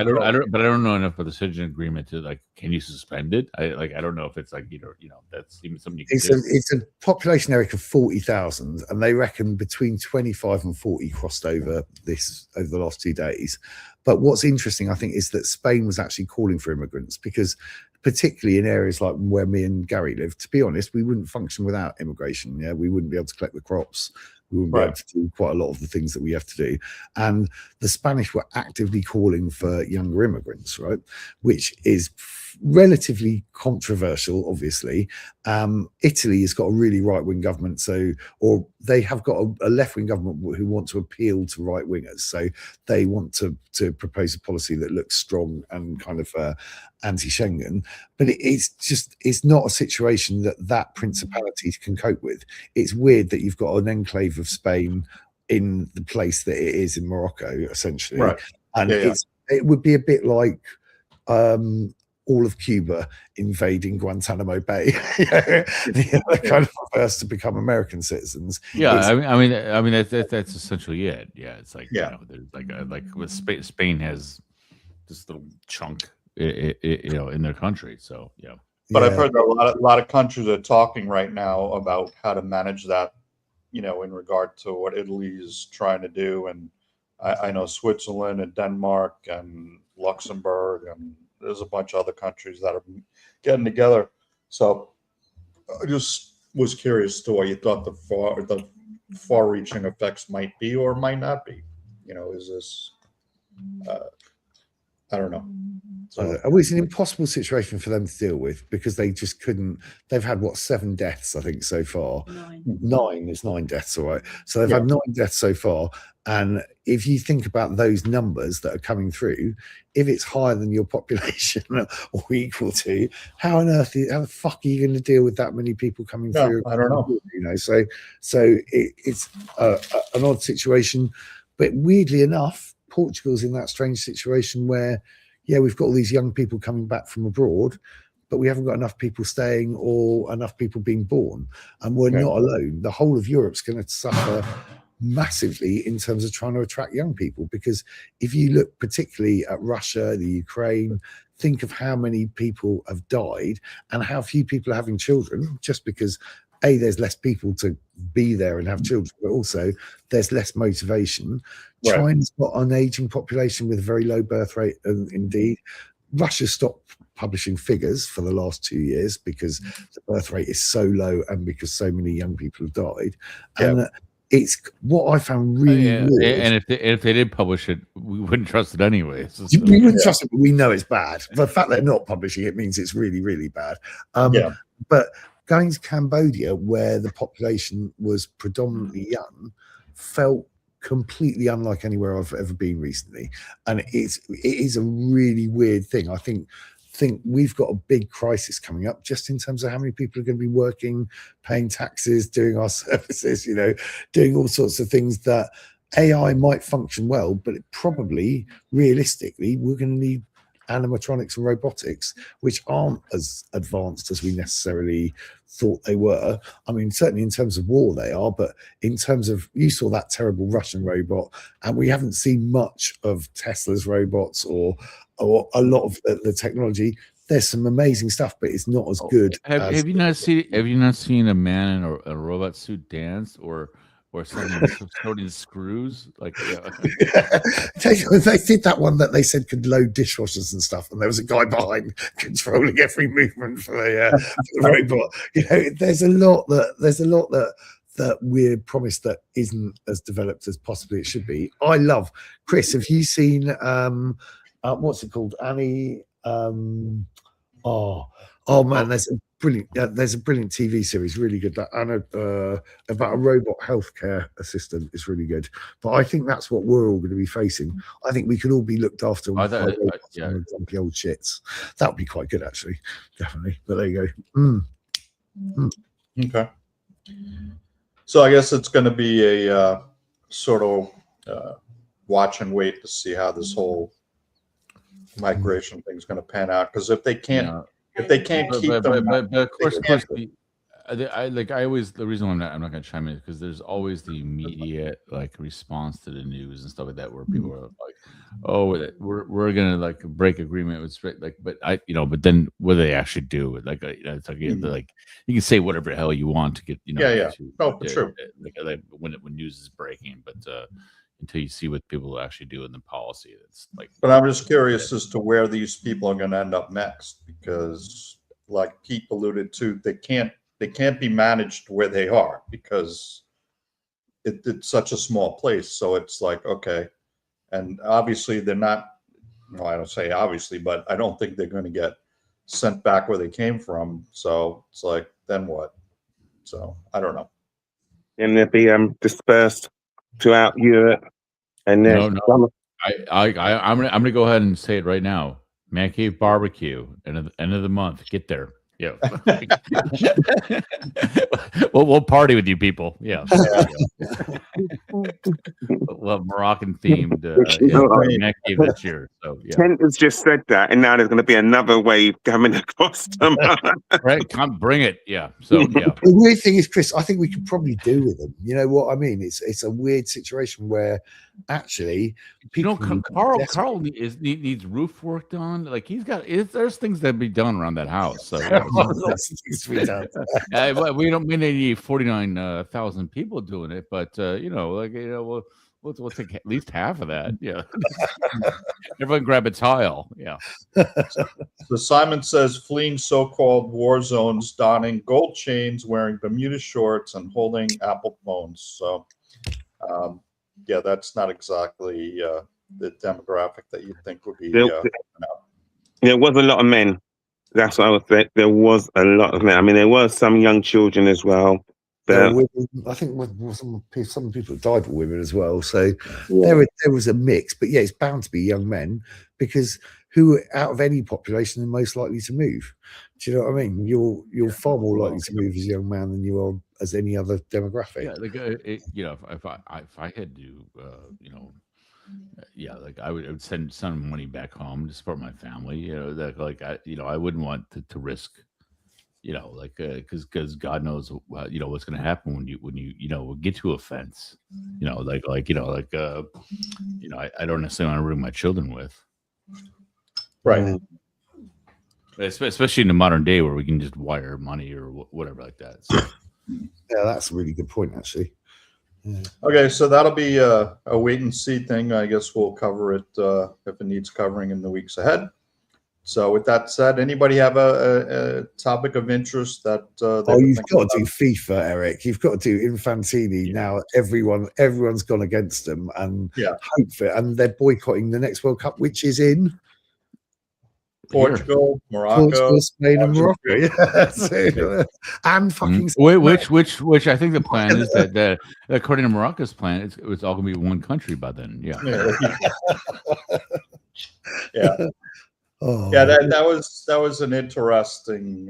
don't know enough about the Schengen agreement to can you suspend it? I don't know if it's that's even something you can do. It's a population, Eric, of 40,000, and they reckon between 25 and 40 crossed over the last 2 days. But what's interesting, I think, is that Spain was actually calling for immigrants because, particularly in areas like where me and Gary live, to be honest, we wouldn't function without immigration. Yeah, we wouldn't be able to collect the crops. We wouldn't be able to do quite a lot of the things that we have to do. And the Spanish were actively calling for younger immigrants, right? Which is relatively controversial, obviously. Italy has got a really right-wing government, or they have got a left-wing government who want to appeal to right-wingers. So they want to propose a policy that looks strong and kind of anti-Schengen. But it's not a situation that principality can cope with. It's weird that you've got an enclave of Spain in the place that it is in Morocco, essentially. Right. And it would be a bit like all of Cuba invading Guantanamo Bay, the kind of first to become American citizens. Yeah, I mean that's essentially it. Yeah, it's like there's like with Spain has this little chunk, in their country. So yeah. But I've heard that a lot of countries are talking right now about how to manage that, in regard to what Italy is trying to do, and I know Switzerland and Denmark and Luxembourg and there's a bunch of other countries that are getting together. So I just was curious to what you thought the far-reaching effects might be or might not be. Is this? I don't know. So it's an impossible situation for them to deal with because they just couldn't. They've had 7 deaths, I think, so far. 9 is 9 deaths, all right. So they've had 9 deaths so far. And if you think about those numbers that are coming through, if it's higher than your population or equal to, how the fuck are you going to deal with that many people coming through? I don't know. So it's an odd situation, but weirdly enough, Portugal's in that strange situation where, we've got all these young people coming back from abroad, but we haven't got enough people staying or enough people being born, and we're not alone. The whole of Europe's going to suffer massively in terms of trying to attract young people, because if you look particularly at Russia, the Ukraine, think of how many people have died and how few people are having children, just because there's less people to be there and have children, but also there's less motivation. China's got an aging population with a very low birth rate, and indeed Russia stopped publishing figures for the last 2 years because the birth rate is so low and because so many young people have died. And it's what I found really weird. And if they did publish it, we wouldn't trust it anyway. So, we wouldn't trust it, but we know it's bad. The fact they're not publishing it means it's really, really bad. But going to Cambodia, where the population was predominantly young, felt completely unlike anywhere I've ever been recently, and it is a really weird thing. I think we've got a big crisis coming up just in terms of how many people are going to be working, paying taxes, doing our services, doing all sorts of things that AI might function well, but it probably, realistically, we're going to need animatronics and robotics, which aren't as advanced as we necessarily thought they were. I mean, certainly in terms of war they are, but in terms of, you saw that terrible Russian robot, and we haven't seen much of Tesla's robots or a lot of the technology. There's some amazing stuff, but it's not as good. Have you not seen a man in a robot suit dance or someone sorting screws? Like, they did that one that they said could load dishwashers and stuff, and there was a guy behind controlling every movement for the robot. There's a lot that we're promised that isn't as developed as possibly it should be. I love, Chris, have you seen what's it called, Annie? Oh man, there's a brilliant TV series, really good. That Anna about a robot healthcare assistant is really good. But I think that's what we're all going to be facing. I think we could all be looked after by grumpy old shits. That would be quite good, actually, definitely. But there you go. Okay. So I guess it's going to be a sort of watch and wait to see how this whole migration thing's going to pan out. Because if they can't, keep them, but of course, the reason why I'm not going to chime in is because there's always the immediate response to the news and stuff like that, where people are like, "Oh, we're going to break agreement with but then what do they actually do? It's like you can say whatever the hell you want to get for sure. When news is breaking, but until you see what people actually do in the policy, it's like. But I'm just curious as to where these people are going to end up next, because, like Pete alluded to, they can't be managed where they are because it's such a small place. So it's like, okay, and obviously they're not. No, I don't say obviously, but I don't think they're going to get sent back where they came from. So it's like, then what? So I don't know. And they'll be dispersed throughout Europe, and then I'm gonna go ahead and say it right now. Man Cave Barbecue, end of the month. Get there. Yeah. we'll party with you people. Yeah. Well, Moroccan themed Man Cave this year. So yeah. Kent has just said that, and now there's going to be another wave coming across them. Right, come bring it. Yeah. So yeah. The weird thing is, Chris, I think we could probably do with them. You know what I mean? It's a weird situation where actually people. Carl needs roof work done. Like there's things that be done around that house. So we don't need 49,000 people doing it, but we'll take at least half of that. Yeah. Everyone grab a tile. Yeah. So Simon says, fleeing so-called war zones, donning gold chains, wearing Bermuda shorts, and holding Apple phones. So, that's not exactly the demographic that you'd think would be. There was a lot of men. That's what I would say. There was a lot of men. I mean, there were some young children as well. Women, I think some people died were women as well. So there was a mix. But yeah, it's bound to be young men, because who out of any population are most likely to move? Do you know what I mean? You're far more likely to move as a young man than you are as any other demographic. Yeah, if I had to, I would send some money back home to support my family. I wouldn't want to risk, because God knows, what's going to happen when you get to a fence. I don't necessarily want to ruin my children with. Right. Especially in the modern day where we can just wire money or whatever like that. So. Yeah, that's a really good point, actually. Yeah. Okay, so that'll be a wait and see thing. I guess we'll cover it if it needs covering in the weeks ahead. So with that said, anybody have a topic of interest that? You've got to do FIFA, Eric. You've got to do Infantini now. Everyone's gone against them, and hope for it, and they're boycotting the next World Cup, which is in Portugal, Morocco, Portugal, Spain, and Morocco. Argentina. Yeah. And fucking which I think the plan is that according to Morocco's plan, it's all going to be one country by then. Yeah. Yeah. Oh. Yeah, that was an interesting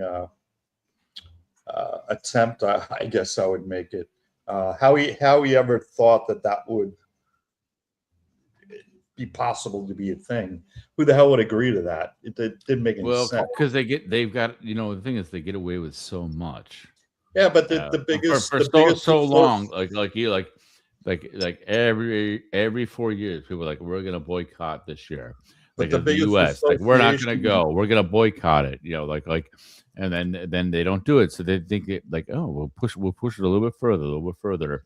attempt. I guess I would make it. How he ever thought that would be possible to be a thing? Who the hell would agree to that? It didn't make any sense. Well, because they've got the thing is they get away with so much. Yeah, but the biggest for so long, like every 4 years, people are like, we're gonna boycott this year. Like the U.S., like we're not gonna go. We're gonna boycott it. And then they don't do it. So they think like, oh, we'll push it a little bit further.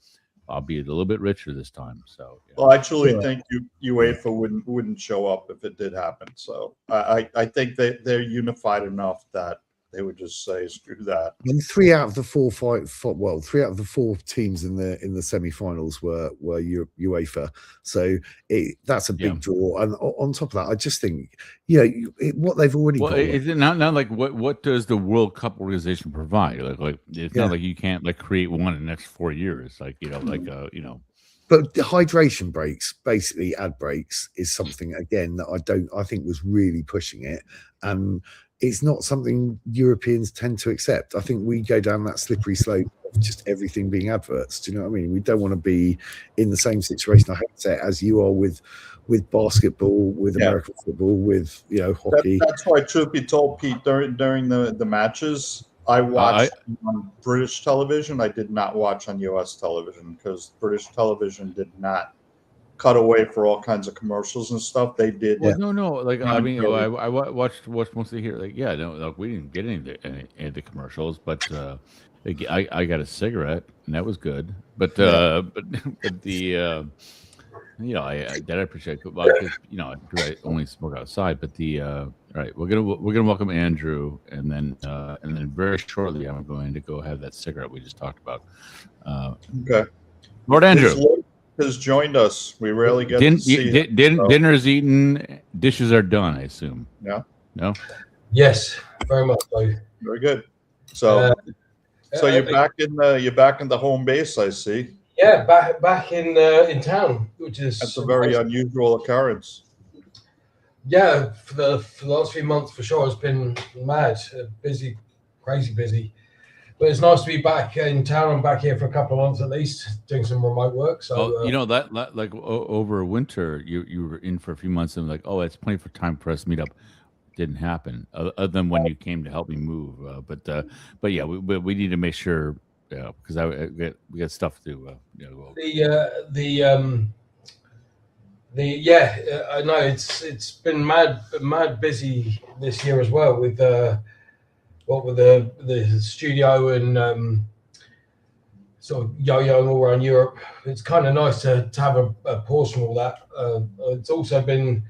I'll be a little bit richer this time. So Well, I truly think UEFA wouldn't show up if it did happen. So I think they're unified enough that they would just say screw that. And 3 out of the 4 3 out of the 4 teams in the semi-finals were UEFA. So that's a big draw. And on top of that, I just think what they've already got. Is it not like what does the World Cup organization provide? Like it's not like you can't like create one in the next 4 years. But the hydration breaks, basically ad breaks, is something again that I think was really pushing it. And it's not something Europeans tend to accept. I think we go down that slippery slope of just everything being adverts. Do you know what I mean? We don't want to be in the same situation, I hate to say it, as you are with basketball, with American football, with hockey. That's why, truth be told, Pete, during the matches, I watched on British television. I did not watch on US television because British television did not cut away for all kinds of commercials and stuff. They did. Well, no. Like I mean, I watched mostly here. Like we didn't get any of the commercials, but I got a cigarette and that was good. But the I appreciate it. Because, I only smoke outside. But all right, we're gonna welcome Andrew, and then very shortly I'm going to go have that cigarette we just talked about. Okay, Lord Andrew has joined us. We rarely get to see dinner's eaten, dishes are done, I assume. Yeah. No? Yes, very much so. Very good. So you're back in the home base, I see. Yeah, back in town, which is that's a very unusual occurrence. Yeah, for the last few months for sure, it's been mad, busy, crazy busy. But it's nice to be back in town. I'm back here for a couple of months at least, doing some remote work. So that like over winter, you were in for a few months and like, oh, it's plenty for time for us to meet up. Didn't happen other than when you came to help me move. But yeah, we need to make sure, because we got stuff to go over. I know it's been mad busy this year as well with with the studio and sort of yo-yoing all around Europe. It's kind of nice to have a pause from all that. It's also been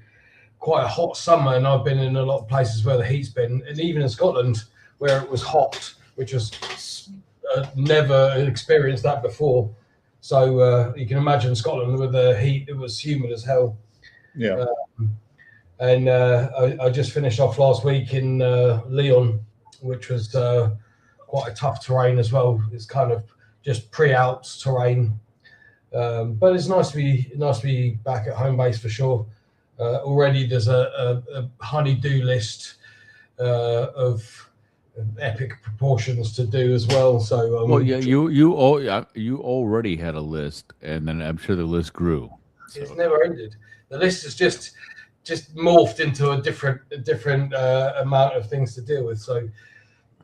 quite a hot summer, and I've been in a lot of places where the heat's been, and even in Scotland where it was hot, which was never experienced that before. So you can imagine Scotland with the heat, it was humid as hell. Yeah. And I just finished off last week in Lyon, which was quite a tough terrain as well. It's kind of just pre-Alps terrain, but it's nice to be back at home base for sure. Already there's a honey-do list of epic proportions to do as well. So you already had a list, and then I'm sure the list grew. So. It's never ended. The list is just morphed into a different amount of things to deal with. So,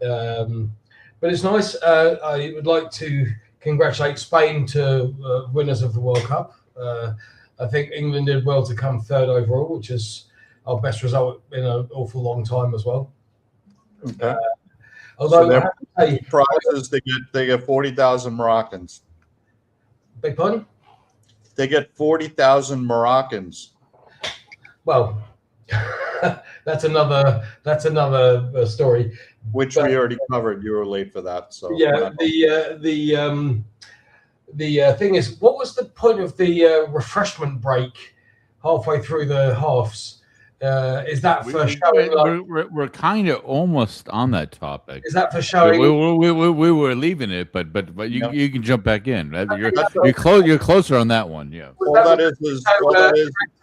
but it's nice. I would like to congratulate Spain to winners of the World Cup. I think England did well to come third overall, which is our best result in an awful long time as well. Okay. Although so prizes, they get 40,000 Moroccans. Big pardon? They get 40,000 Moroccans. Well, that's another story. Which we already covered. You were late for that. So yeah, the thing is, what was the point of the refreshment break halfway through the halves? Is that for showing? Like, we're kind of almost on that topic. is that for showing? We were leaving it, but you can jump back in. You're closer on that one. Yeah. All that is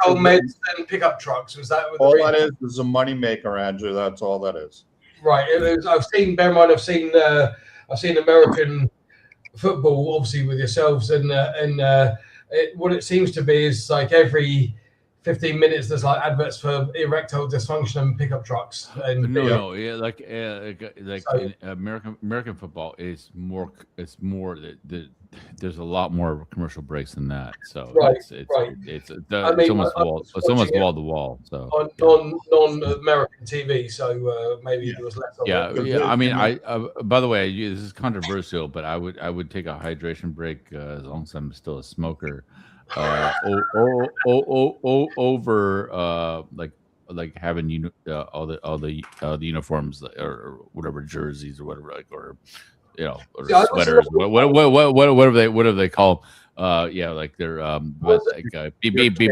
meds and pickup trucks. Was that all that is a moneymaker, Andrew? That's all that is. Right. I've seen. Bear in mind, I've seen American football, obviously with yourselves, and what it seems to be is like every 15 minutes there's like adverts for erectile dysfunction and pickup trucks. And like in American football is more. It's more that there's a lot more commercial breaks than that. So it's almost wall to wall. So on non-American TV. So maybe there was less. I mean, by the way, this is controversial, but I would take a hydration break as long as I'm still a smoker. Over like having all the uniforms or whatever, jerseys or whatever, like, or sweaters, whatever they call like they're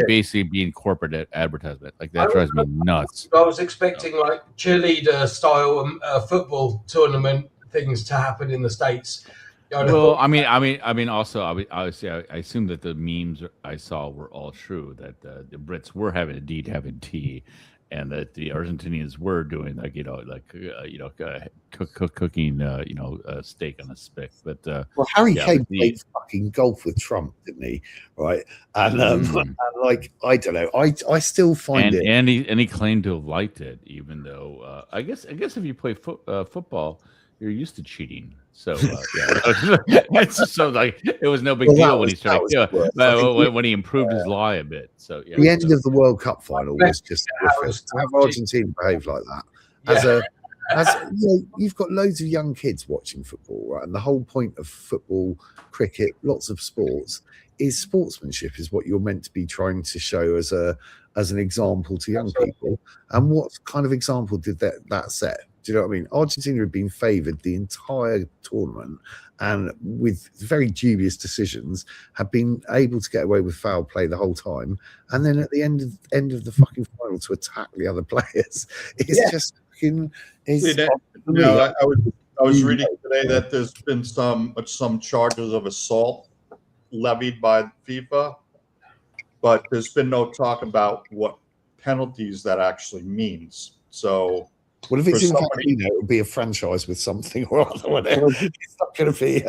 basically being corporate advertisement. Like that drives me nuts. I was expecting like cheerleader style football tournament things to happen in the States. Well, I mean, also, obviously, I assume that the memes I saw were all true. That the Brits were indeed having tea, and that the Argentinians were doing cooking steak on a spit. But Harry Kane played fucking golf with Trump, didn't he? Right, and and like I don't know, I still find it, and he claimed to have liked it, even though I guess if you play football, you're used to cheating. So so like it was no big deal when he started when he improved his lie a bit. So the end of the World Cup final was just horrific. To have Argentina behave like that you've got loads of young kids watching football, right? And the whole point of football, cricket, lots of sports is sportsmanship, is what you're meant to be trying to show as an example to young people. And what kind of example did that set? Do you know what I mean? Argentina had been favoured the entire tournament, and with very dubious decisions, had been able to get away with foul play the whole time. And then at the end of the fucking final, to attack the other players, it's just fucking. I was reading today that there's been some charges of assault levied by FIFA, but there's been no talk about what penalties that actually means. So. Well, if it's Infantino, it would be a franchise with something or other. Whatever. It's not going to be.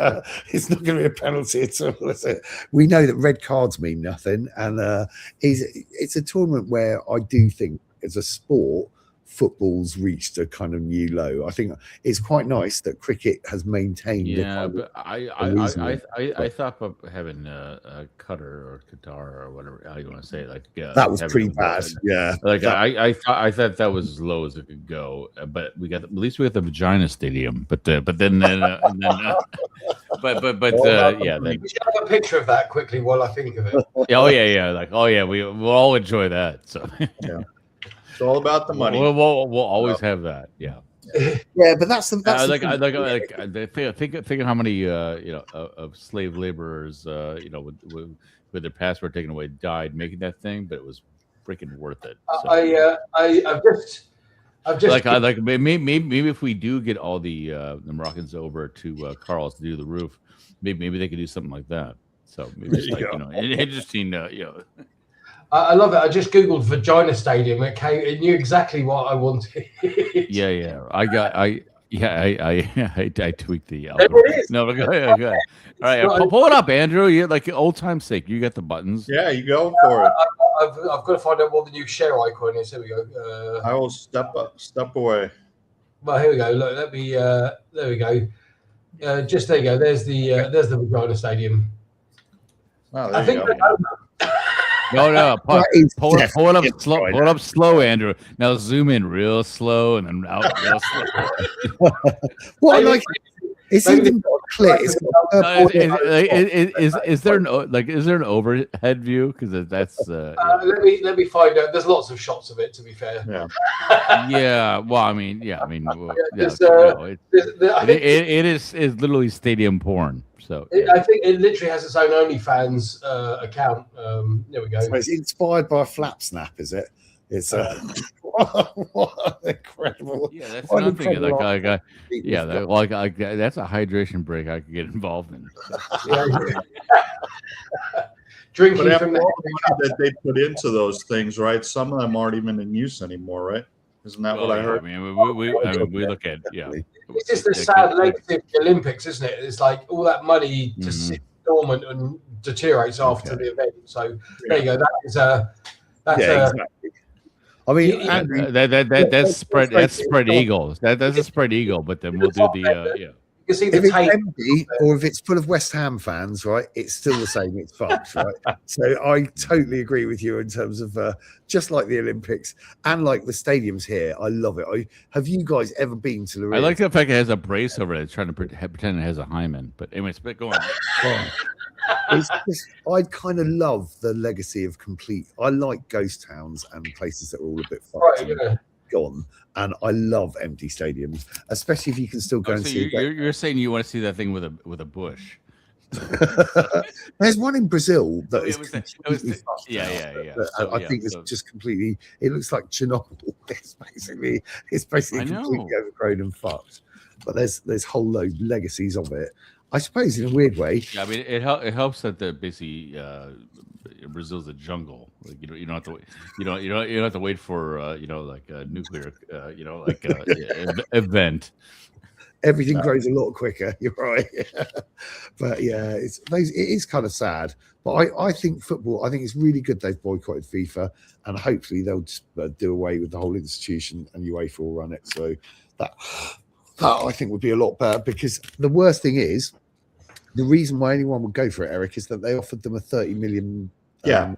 It's not going to be a penalty at all. Is it? We know that red cards mean nothing, and it's a tournament where I do think, as a sport, football's reached a kind of new low. I think it's quite nice that cricket has maintained. Yeah, but I thought of having a Qatar or Qatar or whatever how you want to say it, like that was pretty bad. Yeah, like I thought that was as low as it could go. But at least we got the Vagina Stadium. But then we should have a picture of that quickly while I think of it. We'll all enjoy that. So yeah. It's all about the money. We'll always have that. Yeah. Yeah, but that's think how many of slave laborers with their passport taken away died making that thing, but it was freaking worth it. So. I've just maybe if we do get all the Moroccans over to Carl's to do the roof, maybe they could do something like that. So maybe it's interesting. I love it. I just googled Vagina Stadium. It knew exactly what I wanted. Yeah. I tweaked the algorithm. It is. No, go ahead. All right, pull it up, Andrew. You like old time's sake. You got the buttons. Yeah, you go for it. I've got to find out what the new share icon is. Here we go. I will step away. Well, here we go. Look, let me. There we go. Just there you go. There's the Vagina Stadium. Oh, I think. No. Pull it up slow, Andrew. Now zoom in real slow and then out real slow. What like? It's even got a clit. Is there an overhead view? Because that's. Let me find out. There's lots of shots of it. To be fair. Yeah. Yeah. Well, I mean, it is literally stadium porn. So I think it literally has its own OnlyFans account. There we go. So it's inspired by Flap Snap, is it? It's what incredible. Yeah, that's what another thing. incredible That's a hydration break I could get involved in. Drinking But from after all the money that they put into those things, right? Some of them aren't even in use anymore, right? Isn't that what I heard? I mean, we look at It's just the sad legacy of the Olympics, isn't it? It's like all that money just sits dormant and deteriorates after the event. So there you go. Exactly. I mean, Andrew, that's spread eagle. That's a spread eagle. But then we'll do the You can see the if it's tape. empty or if it's full of West Ham fans, right, it's still the same. It's fucked, right? So I totally agree with you in terms of just like the Olympics and like the stadiums here. I love it. Have you guys ever been to the? I like the fact it has a brace over it. It's trying to pretend it has a hymen. But anyways, go on. It's just, I kind of love the legacy of complete. I like ghost towns and places that are all a bit fucked and gone, and I love empty stadiums, especially if you can still go and see. You're saying you want to see that thing with a bush. There's one in Brazil that is yeah. I think it's just completely. It looks like Chernobyl. It's basically completely overgrown and fucked. But there's whole load legacies of it. I suppose in a weird way. Yeah, I mean it helps that the basically Brazil's a jungle. Like you don't have to you don't have to wait for like a nuclear event. Everything grows a lot quicker. You're right. But yeah, it is kind of sad. But I think football. I think it's really good they've boycotted FIFA, and hopefully they'll just do away with the whole institution and UEFA will run it. So that I think would be a lot better, because the worst thing is, the reason why anyone would go for it, Eric, is that they offered them a $30 million. I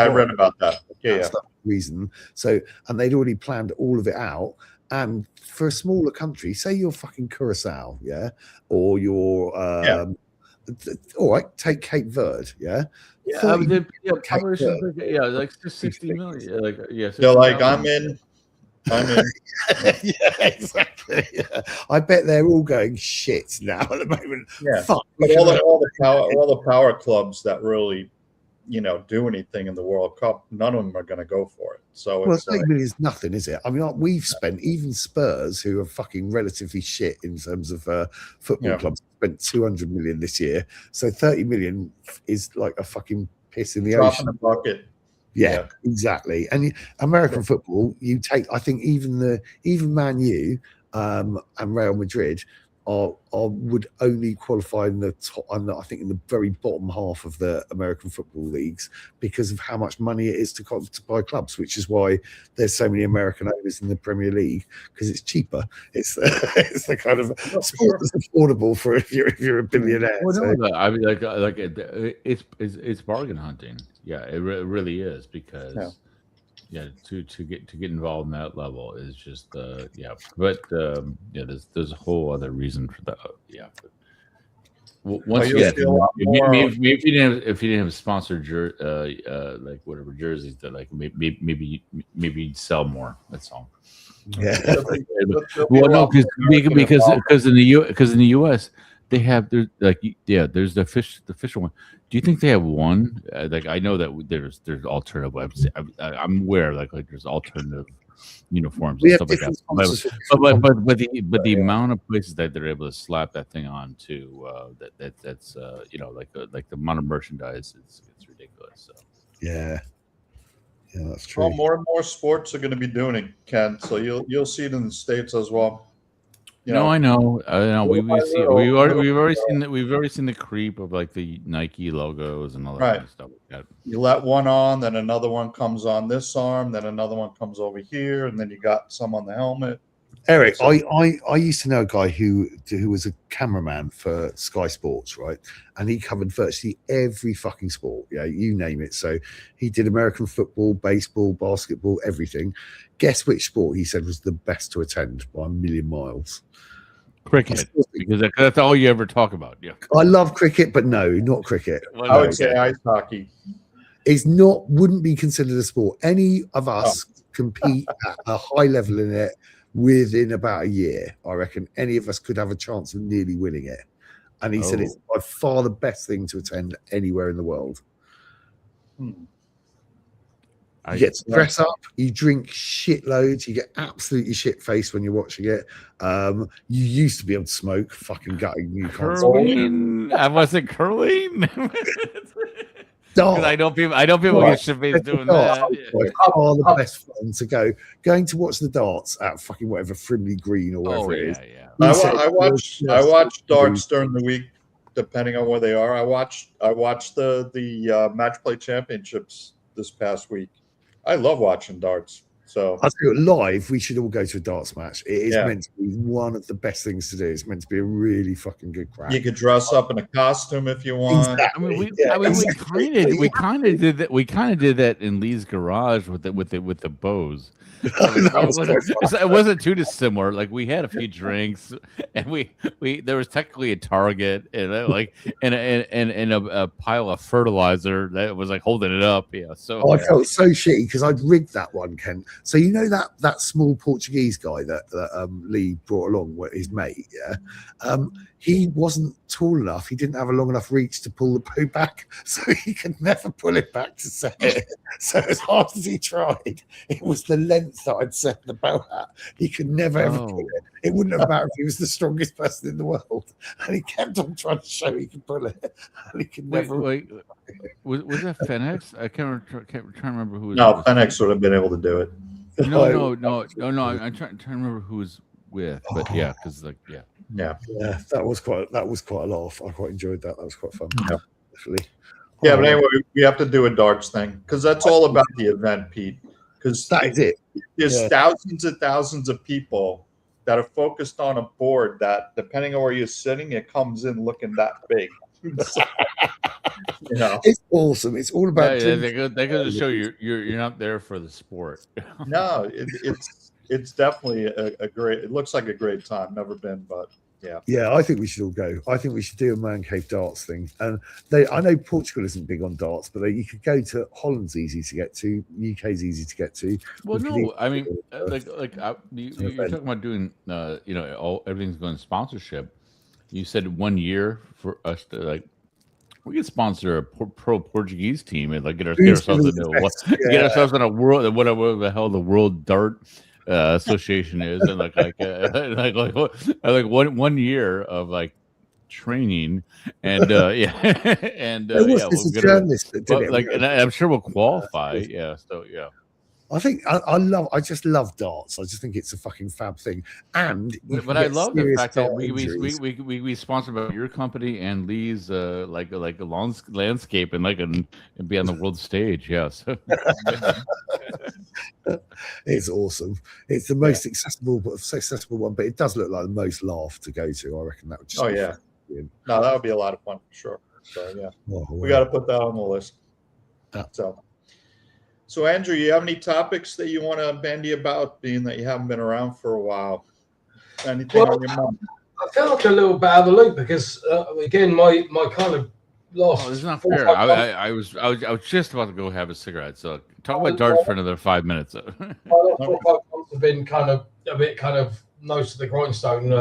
read about that. That's the reason. So, and they'd already planned all of it out. And for a smaller country, say you're fucking Curacao, or you're all right, take Cape Verde, like 60 million. They're like, I'm in. Yeah, exactly. Yeah. I bet they're all going shit now at the moment. Yeah, fuck. But all the power clubs that really, do anything in the World Cup, none of them are going to go for it. So it's like, million is nothing, is it? I mean, we've spent, even Spurs, who are fucking relatively shit in terms of football clubs, spent 200 million this year. So 30 million is like a fucking piss in the ocean. In the bucket. Yeah, exactly. And American football, you take, I think even Man U and Real Madrid would only qualify in the top, I think in the very bottom half of the American football leagues, because of how much money it is to buy clubs, which is why there's so many American owners in the Premier League, because it's cheaper. It's the kind of sport that's affordable for if you're a billionaire. Well, no, I mean, like it's bargain hunting. Yeah, it really is, because to get involved in that level is just but there's a whole other reason for that. Once again, if you didn't have sponsored like whatever jerseys, that like maybe you'd sell more. That's all. Yeah. Well, no, because in the U.S. they have there's the official one. Do you think they have one? Like, I know that there's alternative websites. I'm aware like there's alternative uniforms and stuff like that. But the amount of places that they're able to slap that thing on to that's like the amount of merchandise, it's ridiculous. So yeah, that's true. Well, more and more sports are going to be doing it, Ken. So you'll see it in the States as well. I know. We've already seen the creep of like the Nike logos and all that kind of stuff like that. You let one on, then another one comes on this arm, then another one comes over here, and then you got some on the helmet. Eric, I used to know a guy who was a cameraman for Sky Sports, right? And he covered virtually every fucking sport, you name it. So he did American football, baseball, basketball, everything. Guess which sport he said was the best to attend by a million miles? Cricket, because that's all you ever talk about. Yeah, I love cricket, but no, not cricket. I would say ice hockey. Wouldn't be considered a sport. Any of us compete at a high level in it within about a year. I reckon any of us could have a chance of nearly winning it. And he said it's by far the best thing to attend anywhere in the world. You get to dress up, you drink shitloads, you get absolutely shit faced when you're watching it. You used to be able to smoke, fucking gutting you. Curling. I wasn't curling. Because I know people get shit faced doing that. Are the best fun to go going to watch the darts at fucking whatever Frimley Green or wherever it is. I watch darts during the week, depending on where they are. I watched the match play championships this past week. I love watching darts. So I think live, we should all go to a darts match. It is meant to be one of the best things to do. It's meant to be a really fucking good crack. You could dress up in a costume if you want. Exactly. I mean, we kind of did that. We kind of did that in Lee's garage with the bows. It wasn't too dissimilar. Like we had a few drinks, and we there was technically a target and a pile of fertilizer that was like holding it up. Yeah. So I felt so shitty because I'd rigged that one, Ken. So you know that small Portuguese guy that Lee brought along, his mate. Yeah. He wasn't tall enough. He didn't have a long enough reach to pull the bow back, so he could never pull it back to set it. So as hard as he tried, it was the length that I'd set the bow at. He could never ever pull it. It wouldn't have mattered if he was the strongest person in the world, and he kept on trying to show he could pull it, and he could never. Wait. Was that Fenix? I can't remember who was. No, Fenix would have been able to do it. No. I'm trying to remember who was with, but yeah, because Yeah, that was quite a laugh. I quite enjoyed that. That was quite fun. Yeah. Definitely. Yeah, but anyway, we have to do a darts thing because that's all about the event, Pete. Because that is it. There's thousands and thousands of people that are focused on a board that, depending on where you're sitting, it comes in looking that big. It's awesome. It's all about. They go to show you're not there for the sport. No, it's definitely a great. It looks like a great time. Never been, but yeah. Yeah, I think we should all go. I think we should do a man cave darts thing. And I know Portugal isn't big on darts, but you could go to Holland's easy to get to. UK's easy to get to. Well, no, I mean, you're talking about doing, everything's going sponsorship. You said 1 year for us to we could sponsor a pro Portuguese team and get ourselves in a world, whatever the hell the World Dart Association is, and one year of training, and and a journalist that did it. And I'm sure we'll qualify. Yeah, so yeah. I think I just love darts. I just think it's a fucking fab thing. And but I love the fact that we sponsored by your company and Lee's like a landscape and be on the world stage. Yes. It's awesome. It's the most accessible one, but it does look like the most laugh to go to. I reckon that would just no, that would be a lot of fun for sure. So yeah. We got to put that on the list. So Andrew, you have any topics that you want to bandy about, being that you haven't been around for a while? Anything on your mind? I feel like a little bit out of the loop because again, my kind of lost. Oh, it's not fair. I was just about to go have a cigarette. So talk about darts for another 5 minutes. My last 4 or 5 months have been kind of nose to the grindstone.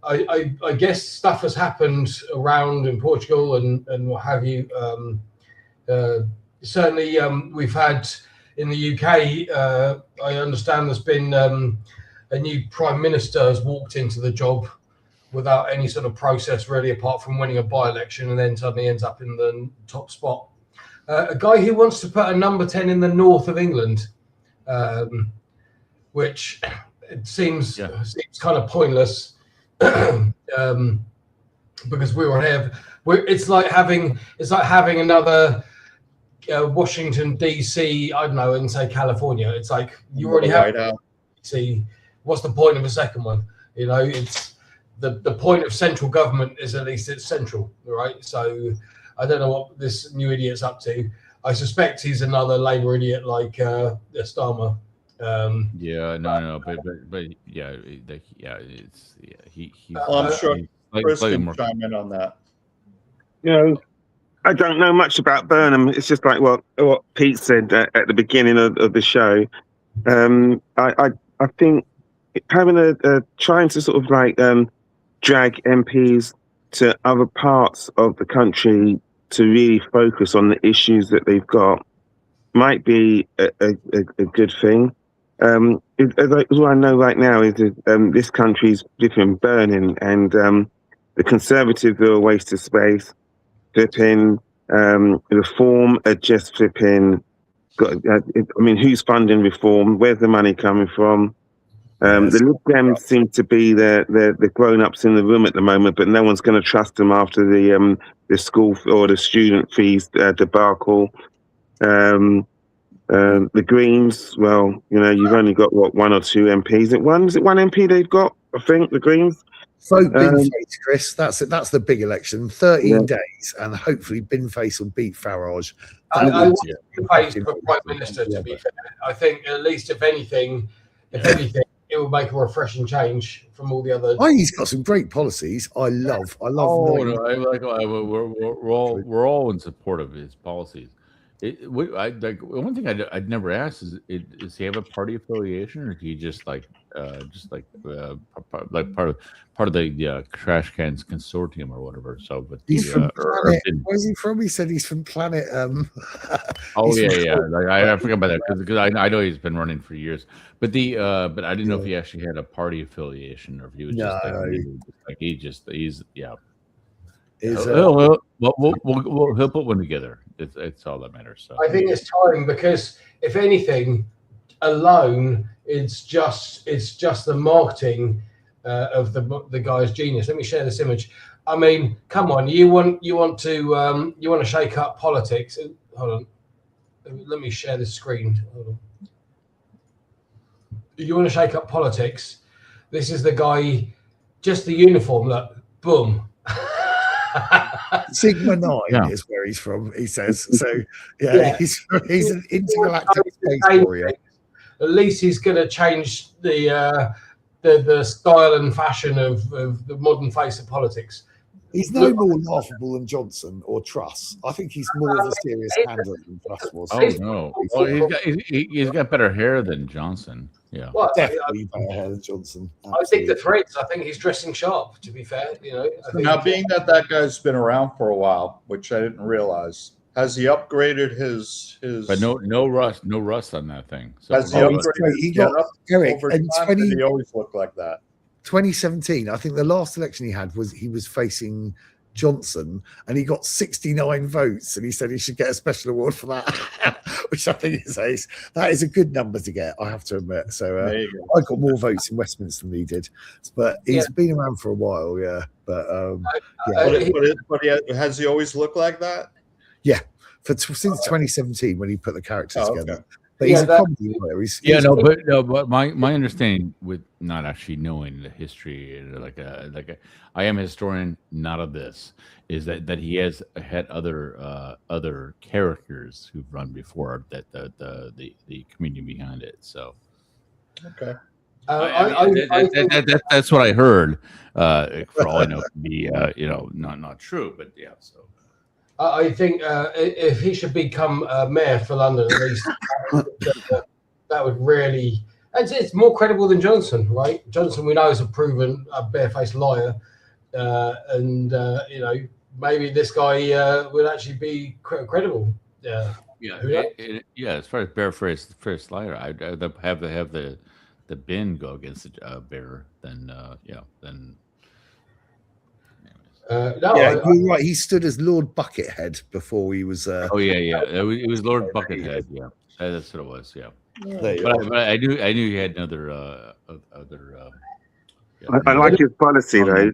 I guess stuff has happened around in Portugal and what have you. Certainly, we've had in the UK. I understand there's been a new prime minister has walked into the job without any sort of process, really, apart from winning a by-election, and then suddenly ends up in the top spot. A guy who wants to put a number 10 in the north of England, which it seems kind of pointless, because it's like having another Washington DC, I don't know, and say California. It's like you already have. See, what's the point of a second one? It's the point of central government is at least it's central, right? So I don't know what this new idiot's up to. I suspect he's another Labour idiot like Starmer. But I'm sure Chris can chime in on that. I don't know much about Burnham. It's just like what Pete said at the beginning of the show. I think having trying to sort of drag MPs to other parts of the country to really focus on the issues that they've got might be a good thing. As I know right now is this country's flipping burning, and the Conservatives are a waste of space. Flipping Reform are just flipping. Who's funding Reform? Where's the money coming from? The Lib Dems seem to be the grown-ups in the room at the moment, but no one's going to trust them after the school or the student fees debacle. The Greens, well, you've only got one or two MPs. Is it one MP they've got? I think the Greens. Vote Binface, Chris. That's it. That's the big election. 13 days, and hopefully Binface will beat Farage. I want Binface for Prime Minister. To be fair, I think at least if anything, it will make a refreshing change from all the other. I think he's got some great policies. I love. Oh, no, we're all in support of his policies. One thing I'd never asked is does he have a party affiliation, or is he just part of the Trash Cans Consortium or whatever? So, but he's from Planet. Where's he from? He said he's from Planet. Oh yeah. I forgot about that because I know he's been running for years, but but I didn't know if he actually had a party affiliation or if he was he'll put one together. It's all that matters. So I think it's time, because if anything, alone it's just the marketing of the guy's genius. Let me share this image. I mean, come on, you want to shake up politics? Hold on, let me share this screen. Hold on. You want to shake up politics? This is the guy. Just the uniform. Look, boom. Sigma 9 is where he's from, he says. So he's an intergalactic space warrior. At least he's going to change the style and fashion of the modern face of politics. He's no more laughable than Johnson or Truss. I think he's more of a serious candidate than Truss was. Oh no! Well, he's got better hair than Johnson. Yeah, well, definitely better hair than Johnson. Absolutely. I think the threads. I think he's dressing sharp. To be fair, Now, being that guy's been around for a while, which I didn't realize, has he upgraded his? But no rust on that thing. So has he upgraded? He got Eric. Over time, did he always look like that? 2017, I think the last election he was facing Johnson, and he got 69 votes, and he said he should get a special award for that, which I think that is a good number to get, I have to admit. So I got more votes in Westminster than he did, but he's been around for a while, But has he always looked like that? Yeah, since 2017 when he put the characters together. But he's a comedy writer. But my understanding, with not actually knowing the history, I am a historian, not of this, is that he has had other characters who've run before that the community behind it. So okay, that's what I heard. For all I know, could be not true, but yeah. So. I think if he should become mayor for London, at least, that would really. It's more credible than Johnson, right? Johnson, we know, is a proven barefaced liar, and maybe this guy would actually be credible. Yeah. As far as barefaced liar, I'd have the bin go against the bear than. You're right. He stood as Lord Buckethead before he was. It was Lord Buckethead. Yeah, that's what it was. Yeah, but I knew he had another. I like his policy though,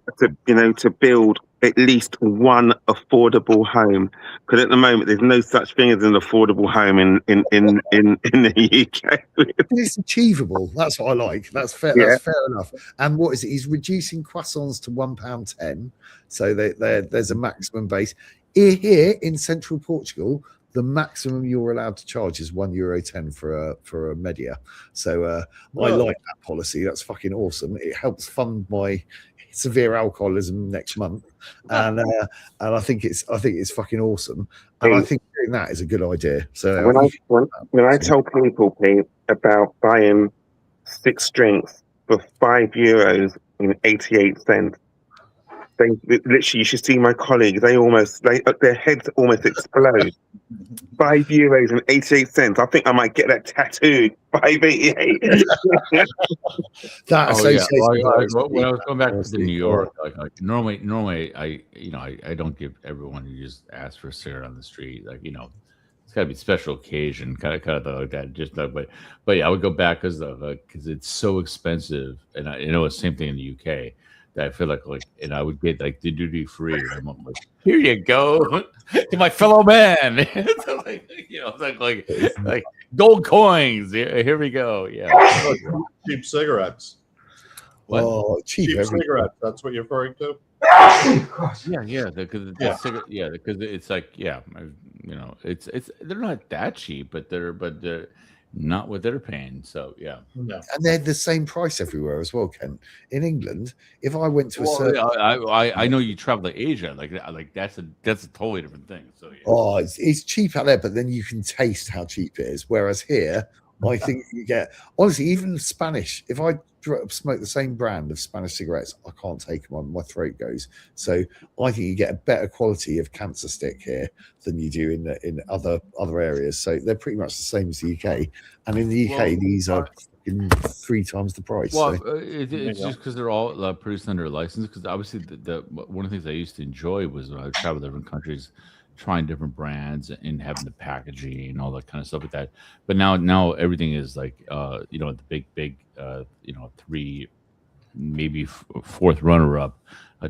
to build at least one affordable home, because at the moment there's no such thing as an affordable home in the UK. It's achievable. That's what I like. That's fair. Yeah. That's fair enough. And what is it? He's reducing croissants to £1.10, so there's a maximum base. Here in central Portugal, the maximum you're allowed to charge is €1.10 for a media. So I like that policy. That's fucking awesome. It helps fund my severe alcoholism next month, and I think it's fucking awesome. And I think doing that is a good idea. So when I tell people, Pete, about buying 6 drinks for €5.88, They literally, you should see my colleagues. Their heads almost explode. €5.88. I think I might get that tattooed. $5.88. That Oh yeah. associates When I was going back to honestly, New York, normally I don't give everyone who just asks for a cigarette on the street. Like, it's got to be special occasion, kind of like that. Just but yeah, I would go back because it's so expensive, and I know it's the same thing in the UK. That I feel like, and I would get like the duty free. And I'm like, here you go to my fellow man. It's like gold coins. Here we go. Yeah, Cheap cigarettes. what? Oh, cheap Cigarettes. That's what you're referring to. Yeah, because it's like, it's they're not that cheap, but they're not what they're paying. So yeah. Yeah. And they're the same price everywhere as well, Ken. In England, if I went to a certain, I know you travel to Asia, like that's a totally different thing. So yeah. oh, it's cheap out there, but then you can taste how cheap it is. Whereas here, I think you get, honestly, even Spanish. If I smoke the same brand of Spanish cigarettes, I can't take them on. My throat goes. So I think you get a better quality of cancer stick here than you do in other areas. So they're pretty much the same as the UK. And in the UK, these are 3 times the price. Well, so. it's just because they're all produced under a license. Because obviously, one of the things I used to enjoy was when I would travel to different countries, trying different brands and having the packaging and all that kind of stuff like that. But now everything is like, the big 3, maybe 4th runner-up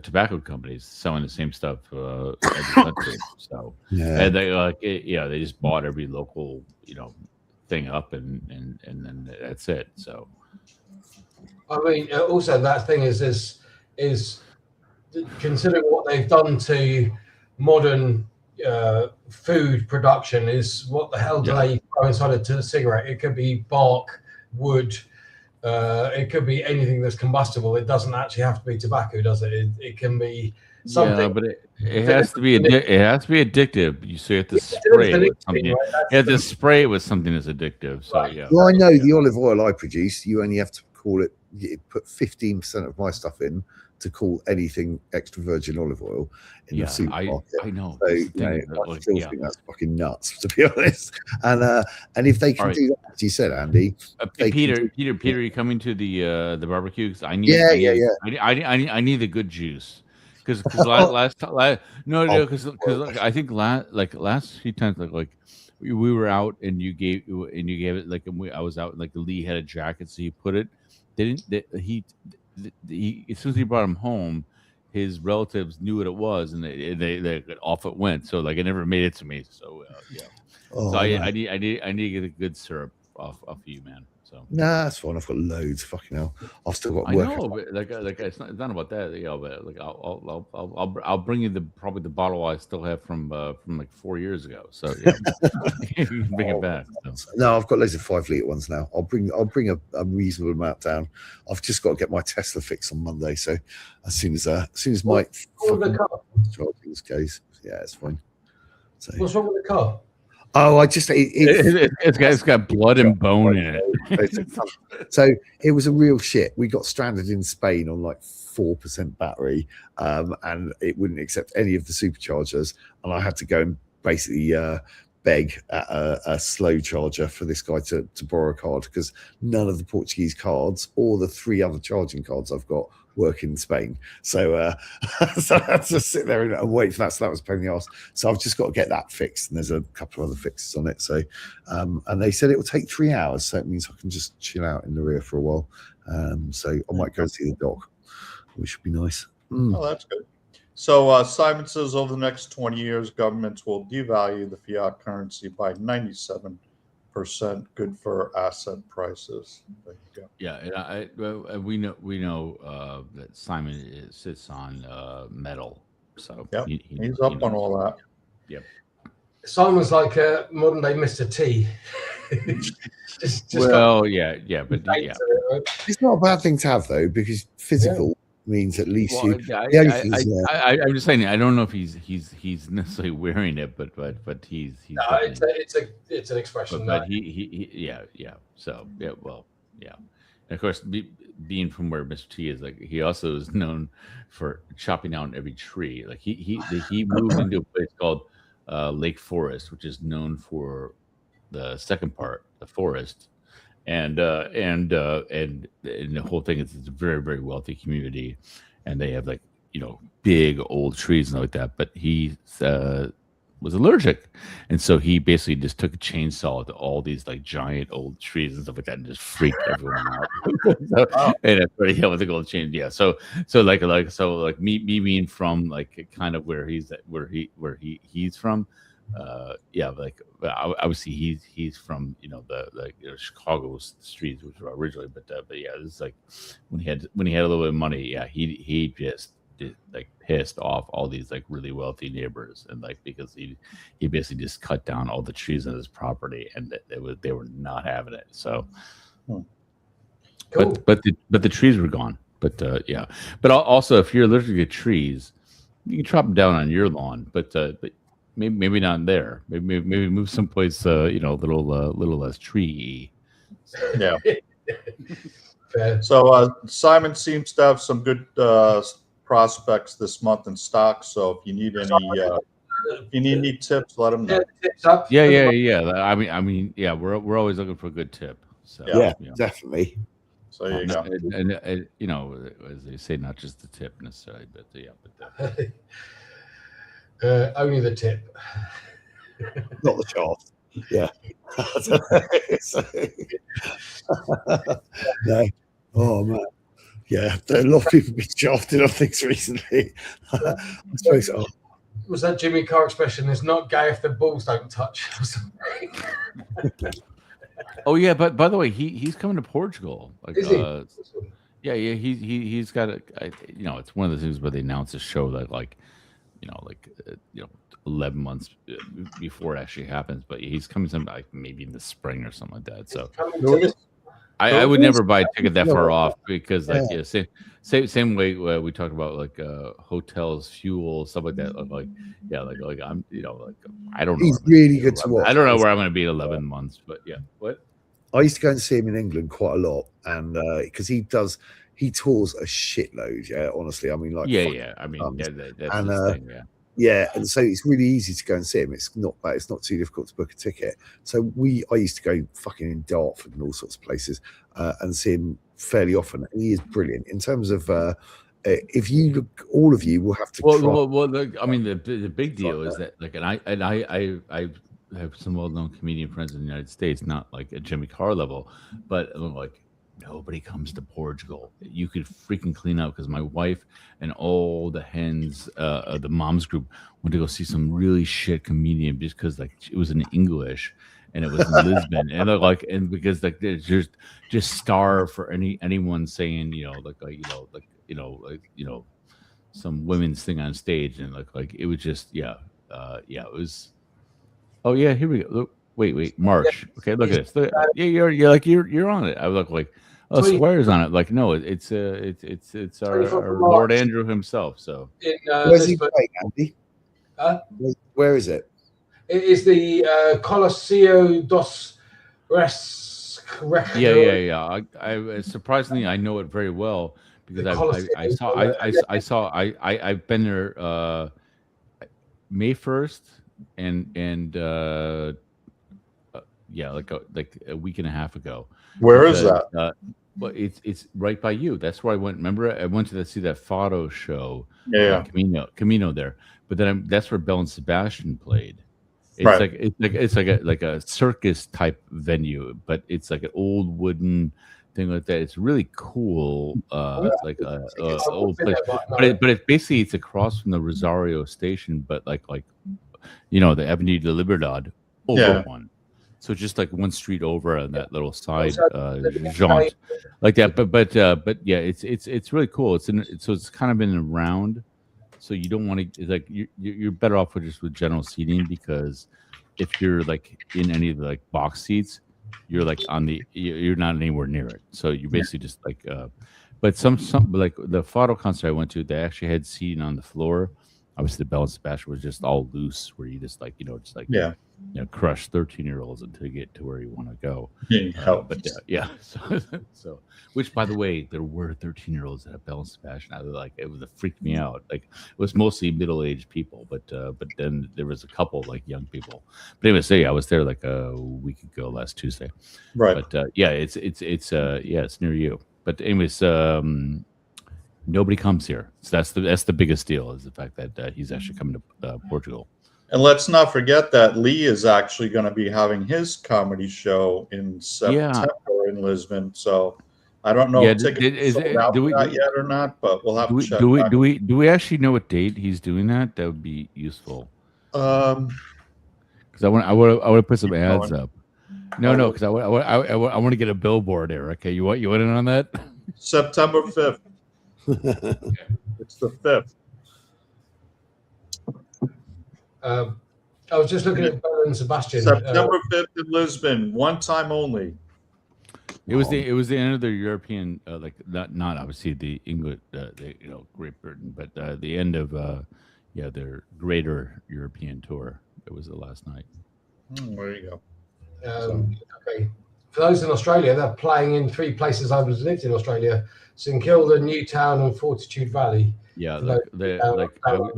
tobacco companies selling the same stuff every country. So and they just bought every local thing up and then that's it. So I mean, also that thing is considering what they've done to modern food production. Is what the hell do they throw inside a cigarette? It could be bark, wood, it could be anything that's combustible. It doesn't actually have to be tobacco, does it? It can be something. Yeah, but it has to be addictive. You have to spray it with something. You have to spray it with something that's addictive. So yeah. Well, I know the olive oil I produce, you only have to call it. You put 15% of my stuff in to call anything extra virgin olive oil in the supermarket. I know. So I still think that's fucking nuts, to be honest. And if they can do that, as you said, Andy. Peter, are you coming to the barbecue? Because I need. I need the good juice. Because last I think last few times like we were out and you gave it like I was out like Lee had a jacket, so he put it. He as soon as he brought him home, his relatives knew what it was, and they off it went. So like it never made it to me. So yeah. So I need to get a good syrup off you, man. So nah, that's fine. I've got loads. Fucking hell, I've still got. I know, but like it's not about that. But like I'll bring you probably the bottle I still have from like 4 years ago. So yeah, you can bring it back. So. No, I've got loads of 5-litre ones now. I'll bring a reasonable amount down. I've just got to get my Tesla fixed on Monday. So as soon as my charging goes, yeah, it's fine. So, what's wrong with the car? Oh, I just it's got blood and bone in it. So it was a real shit. We got stranded in Spain on like 4% battery, and it wouldn't accept any of the superchargers, and I had to go and basically beg at a slow charger for this guy to borrow a card, because none of the Portuguese cards or the 3 other charging cards I've got work in Spain. So so I had to sit there and wait for that. So that was a pain in the arse. So I've just got to get that fixed, and there's a couple of other fixes on it. So and they said it will take 3 hours, so it means I can just chill out in the rear for a while. So I might go and see the doc, which would be nice. Oh, that's good. So Simon says over the next 20 years, governments will devalue the fiat currency by 97%. Good for asset prices. There you go. Yeah, and we know that Simon sits on metal, so yep. He's up on all that. Yep. Simon's like a modern day Mr. T. just well, yeah, but yeah, it's not a bad thing to have though, because physical means at least I'm just saying. I don't know if he's necessarily wearing it, but he's. No, it's an expression. But he yeah. So yeah, well, yeah. And of course, being from where Mr. T is, like he also is known for chopping down every tree. Like he moved into a place called Lake Forest, which is known for the second part, the forest, and the whole thing is it's a very, very wealthy community, and they have like big old trees and like that. But he was allergic, and so he basically just took a chainsaw to all these like giant old trees and stuff like that, and just freaked everyone out. And that's what with the gold chain. Yeah, so me being from like kind of where he's from. Like obviously he's from the Chicago streets, which were originally, but yeah, this is like when he had a little bit of money. Yeah, he just like pissed off all these like really wealthy neighbors, and like because he basically just cut down all the trees on his property, and they were not having it. So, cool. but the trees were gone. But yeah, but also if you're allergic to trees, you can chop them down on your lawn, but maybe not there. Maybe move someplace little less tree. Yeah. Fair. So Simon seems to have some good prospects this month in stock. So if you need any tips, let him know. Tips up. Yeah. I mean, yeah, we're always looking for a good tip. So Yeah, definitely. So there you go. And as they say, not just the tip necessarily, but Only the tip. Not the chart. Yeah. No. Oh man. Yeah, a lot of people have been shafted on things recently. I suppose. Was that Jimmy Carr expression? It's not gay if the balls don't touch. Oh yeah, but by the way, he's coming to Portugal. Like, is he? Yeah. He's got it's one of the things where they announce a show that 11 months before it actually happens, but he's coming some like maybe in the spring or something like that. So I would never buy a ticket that far off because same way we talked about like hotels, fuel, stuff like that. Like I'm I don't know. He's really good to watch. I don't know where I'm going to be in 11 months, but yeah. What? I used to go and see him in England quite a lot, and because he tours a shitload. Yeah, honestly, I mean, like I mean, that's his thing. Yeah. Yeah, and so it's really easy to go and see him. It's not bad. It's not too difficult to book a ticket. So I used to go fucking in Dartford and all sorts of places and see him fairly often. And he is brilliant in terms of if you look, all of you will have to. I mean, the big deal is that like, and I have some well-known comedian friends in the United States, not like a Jimmy Carr level, but like. Nobody comes to Portugal. You could freaking clean out because my wife and all the hens of the moms group went to go see some really shit comedian just because like it was in English and it was in Lisbon and they're like and because like they're just starved for anyone saying some women's thing on stage and like it was just it was. Oh yeah, here we go. Look, wait, March. Okay, look at this. You're on it. I look like. Oh, Square's on it. Like, no, it's our Lord Andrew himself. So, where's he playing, Andy? Where is it? It is the Coliseo dos Yeah. I surprisingly I know it very well because I've been there May 1st and like a week and a half ago. Where is that? Well, it's right by you. That's where I went. Remember, I went to see that photo show. Yeah, Camino there. But then that's where Bell and Sebastian played. It's right. it's like a circus type venue, but it's like an old wooden thing like that. It's really cool. It's like a old place, but it's basically it's across from the Rosario station, but like the Avenue de Libertad over one. So just like one street over on that little side jaunt like that. But yeah, it's really cool. So it's kind of in and around. So you don't want to like you're better off with general seating because if you're like in any of the like box seats, you're like you're not anywhere near it. So you basically just like but some like the photo concert I went to, they actually had seating on the floor. obviously the Bell and Sebastian was just all loose, where you just like just like Yeah. crush 13-year-olds until you get to where you want to go. But yeah, so which, by the way, there were 13-year-olds at Bell and Sebastian. It freaked me out. Like, it was mostly middle-aged people, but then there was a couple like young people. But anyway, I was there like a week ago, last Tuesday. Right. But it's near you. But anyways, nobody comes here. So that's the biggest deal, is the fact that he's actually coming to Portugal. And let's not forget that Lee is actually going to be having his comedy show in September in Lisbon. So I don't know if tickets sold out for that yet or not, but we'll have to check. Do we actually know what date he's doing that? That would be useful. Because I want to put some ads up. No, because I want to get a billboard there. Okay, you want in on that? September 5th. It's the 5th. I was just looking at Bell and Sebastian. September 5th in Lisbon, one time only. It was the end of the European, like not obviously the England, Great Britain, but the end of their greater European tour. It was the last night. There you go. Okay. For those in Australia, they're playing in 3 places I've lived in Australia: St Kilda, Newtown, and Fortitude Valley. Yeah,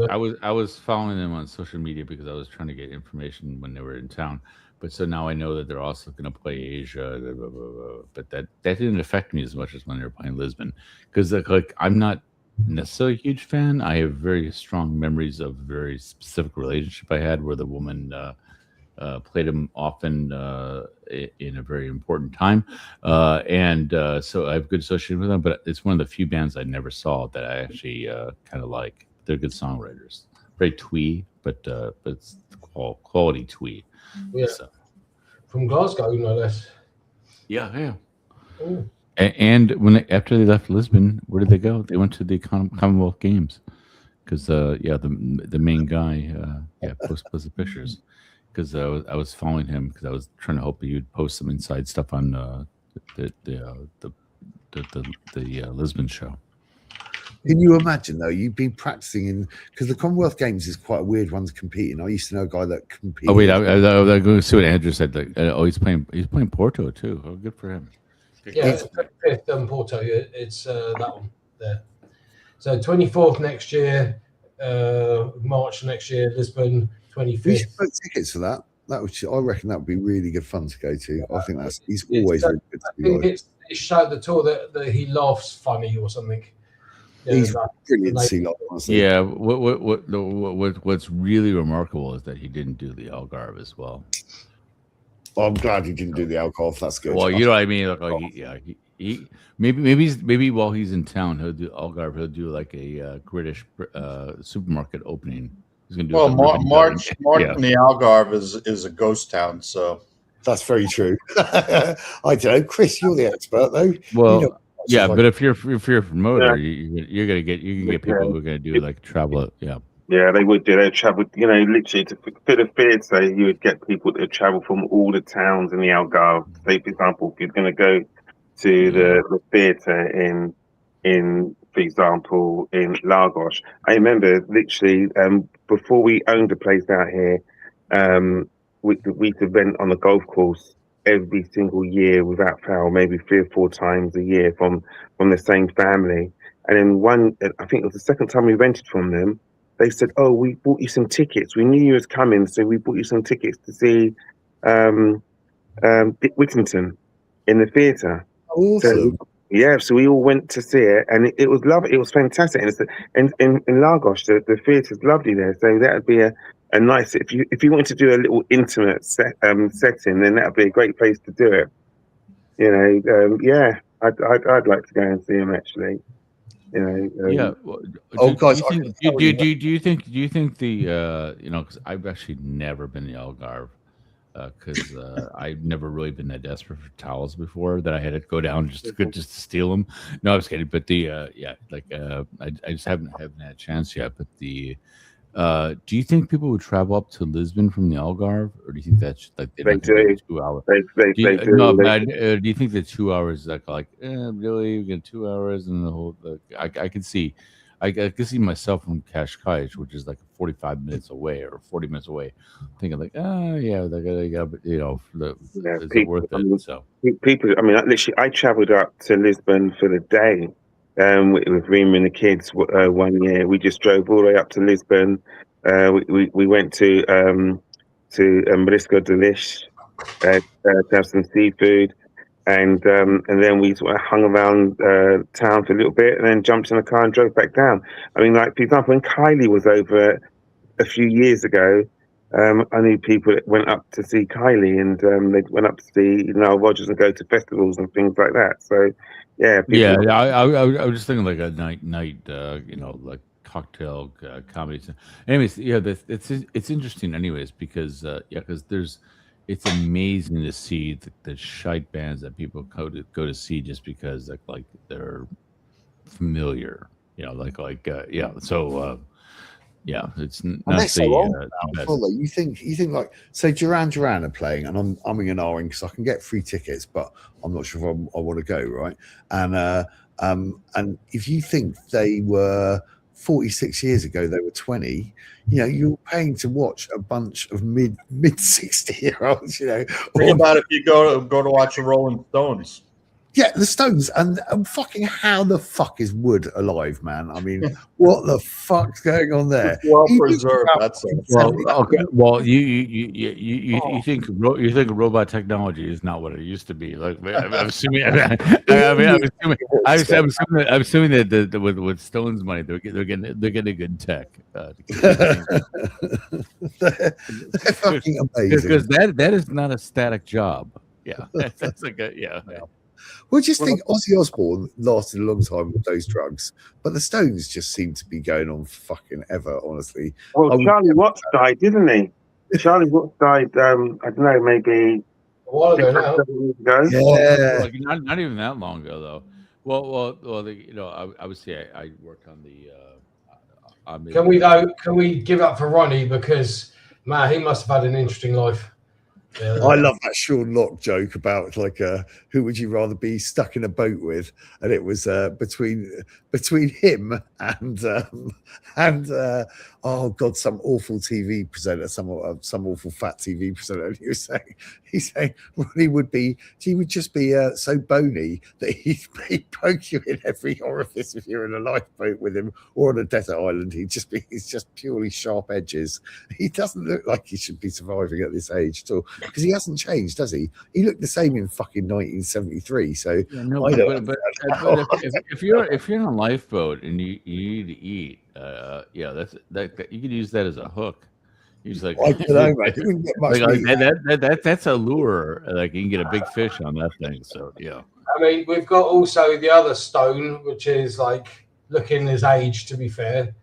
I was following them on social media because I was trying to get information when they were in town. But so now I know that they're also going to play Asia, blah, blah, blah. But that didn't affect me as much as when they were playing Lisbon, because like I'm not necessarily a huge fan. I have very strong memories of a very specific relationship I had where the woman played him often in a very important time, and so I have good association with them. But it's one of the few bands I never saw that I actually kind of like. They're good songwriters, very twee, but it's quality twee. Yeah, so. From Glasgow, no less. Yeah. Ooh. And after they left Lisbon, where did they go? They went to the Commonwealth Games, because the main guy posted the pictures. Because I was following him because I was trying to hope you'd post some inside stuff on the Lisbon show. Can you imagine though? You've been practicing because the Commonwealth Games is quite a weird one to compete in. I used to know a guy that competed. Oh wait, I'm going to see what Andrew said. He's playing Porto too. Oh, good for him. Yeah, it's 5th Porto. It's that one there. So 24th next year, March next year, Lisbon. 25th. We should book tickets for that. I reckon that would be really good fun to go to. I think he's always really good to be. I think it's showed the tour that he laughs funny or something. Yeah, he's brilliant to see. Honestly. Yeah. What's really remarkable is that he didn't do the Algarve as well. I'm glad he didn't do the Algarve. That's good. Well, you know what I mean. Like, he maybe while he's in town, he'll do Algarve. He'll do like a British supermarket opening. He's gonna do March in the Algarve is a ghost town, so that's very true. I don't know, Chris, you're the expert though. Well, but if you're a promoter, you can get people who are gonna do like travel. Yeah, they would do. They travel, literally for the theatre. You would get people that travel from all the towns in the Algarve. Say, for example, if you're going to go to the theatre in, for example, in Lagos. I remember literally before we owned a place out here, we used to rent on the golf course every single year without fail, maybe 3 or 4 times a year from the same family. And then I think it was the second time we rented from them, they said, "Oh, we bought you some tickets. We knew you was coming, so we bought you some tickets to see Dick Whittington in the theatre." Awesome. So we all went to see it, and it was lovely. It was fantastic. And in Lagos, the theatre's lovely there. So that would be a nice if you wanted to do a little intimate setting, then that would be a great place to do it. I'd like to go and see him actually. Guys, do you think the because I've actually never been to Algarve because I've never really been that desperate for towels before that I had to go down just to steal them. No, I was kidding, but I just haven't had a chance yet. But do you think people would travel up to Lisbon from the Algarve, or do you think that's like they do 2 hours? They do. Do you think the 2 hours is really we get 2 hours and the whole? I could see I can see myself from Cascais, which is like 45 minutes away or 40 minutes away, thinking like, oh yeah, they're gonna, but is it worth it? So people, I mean, literally, I travelled up to Lisbon for the day, with Reem and the kids. 1 year, we just drove all the way up to Lisbon. We went to Marisco de Lis to have some seafood. And then we sort of hung around town for a little bit, and then jumped in a car and drove back down. I mean, like, for example, when Kylie was over a few years ago, I knew people that went up to see Kylie, and they went up to see Nile Rodgers and go to festivals and things like that. So, yeah, I was just thinking like a night, like cocktail comedy. Anyways, yeah, it's interesting. Anyways, because it's amazing to see the shite bands that people go to see just because like they're familiar, So it's not you think like, say Duran Duran are playing, and I'm umming and ahhing because I can get free tickets, but I'm not sure if I want to go, right? And if you think they were 46 years ago, they were 20, you're paying to watch a bunch of mid 60-year-olds, Think about if you go to watch the Rolling Stones. Yeah, the Stones, and fucking how the fuck is Wood alive, man? I mean, what the fuck's going on there? Well preserved. That's it. Well, you think robot technology is not what it used to be. Like, I'm assuming. I'm assuming that with Stones money, they're getting good tech. They're fucking amazing. Because that is not a static job. Yeah, that's like yeah. Well, just think Ozzy Osbourne lasted a long time with those drugs, but the Stones just seem to be going on fucking ever, honestly. Well, Charlie Watts died, didn't he? Charlie Watts died, I don't know, maybe a while ago now. Yeah. Not even that long ago, though. Well, obviously I worked on the... Can we give up for Ronnie, because, man, he must have had an interesting life. Yeah. I love that Sean Locke joke about like who would you rather be stuck in a boat with, and it was between him and oh god, some awful TV presenter, some awful fat TV presenter. And he's saying Ronnie would just be so bony that he'd poke you in every orifice if you're in a lifeboat with him or on a desert island. He's just purely sharp edges. He doesn't look like he should be surviving at this age at all, because he hasn't changed, does he? He looked the same in fucking 1973. So yeah, no, but if you're in a lifeboat and you need to eat, that you could use that as a hook. He's like, I don't know, mate. You wouldn't get much that's a lure. Like, you can get a big fish on that thing. So yeah. I mean, we've got also the other Stone, which is like looking his age, to be fair.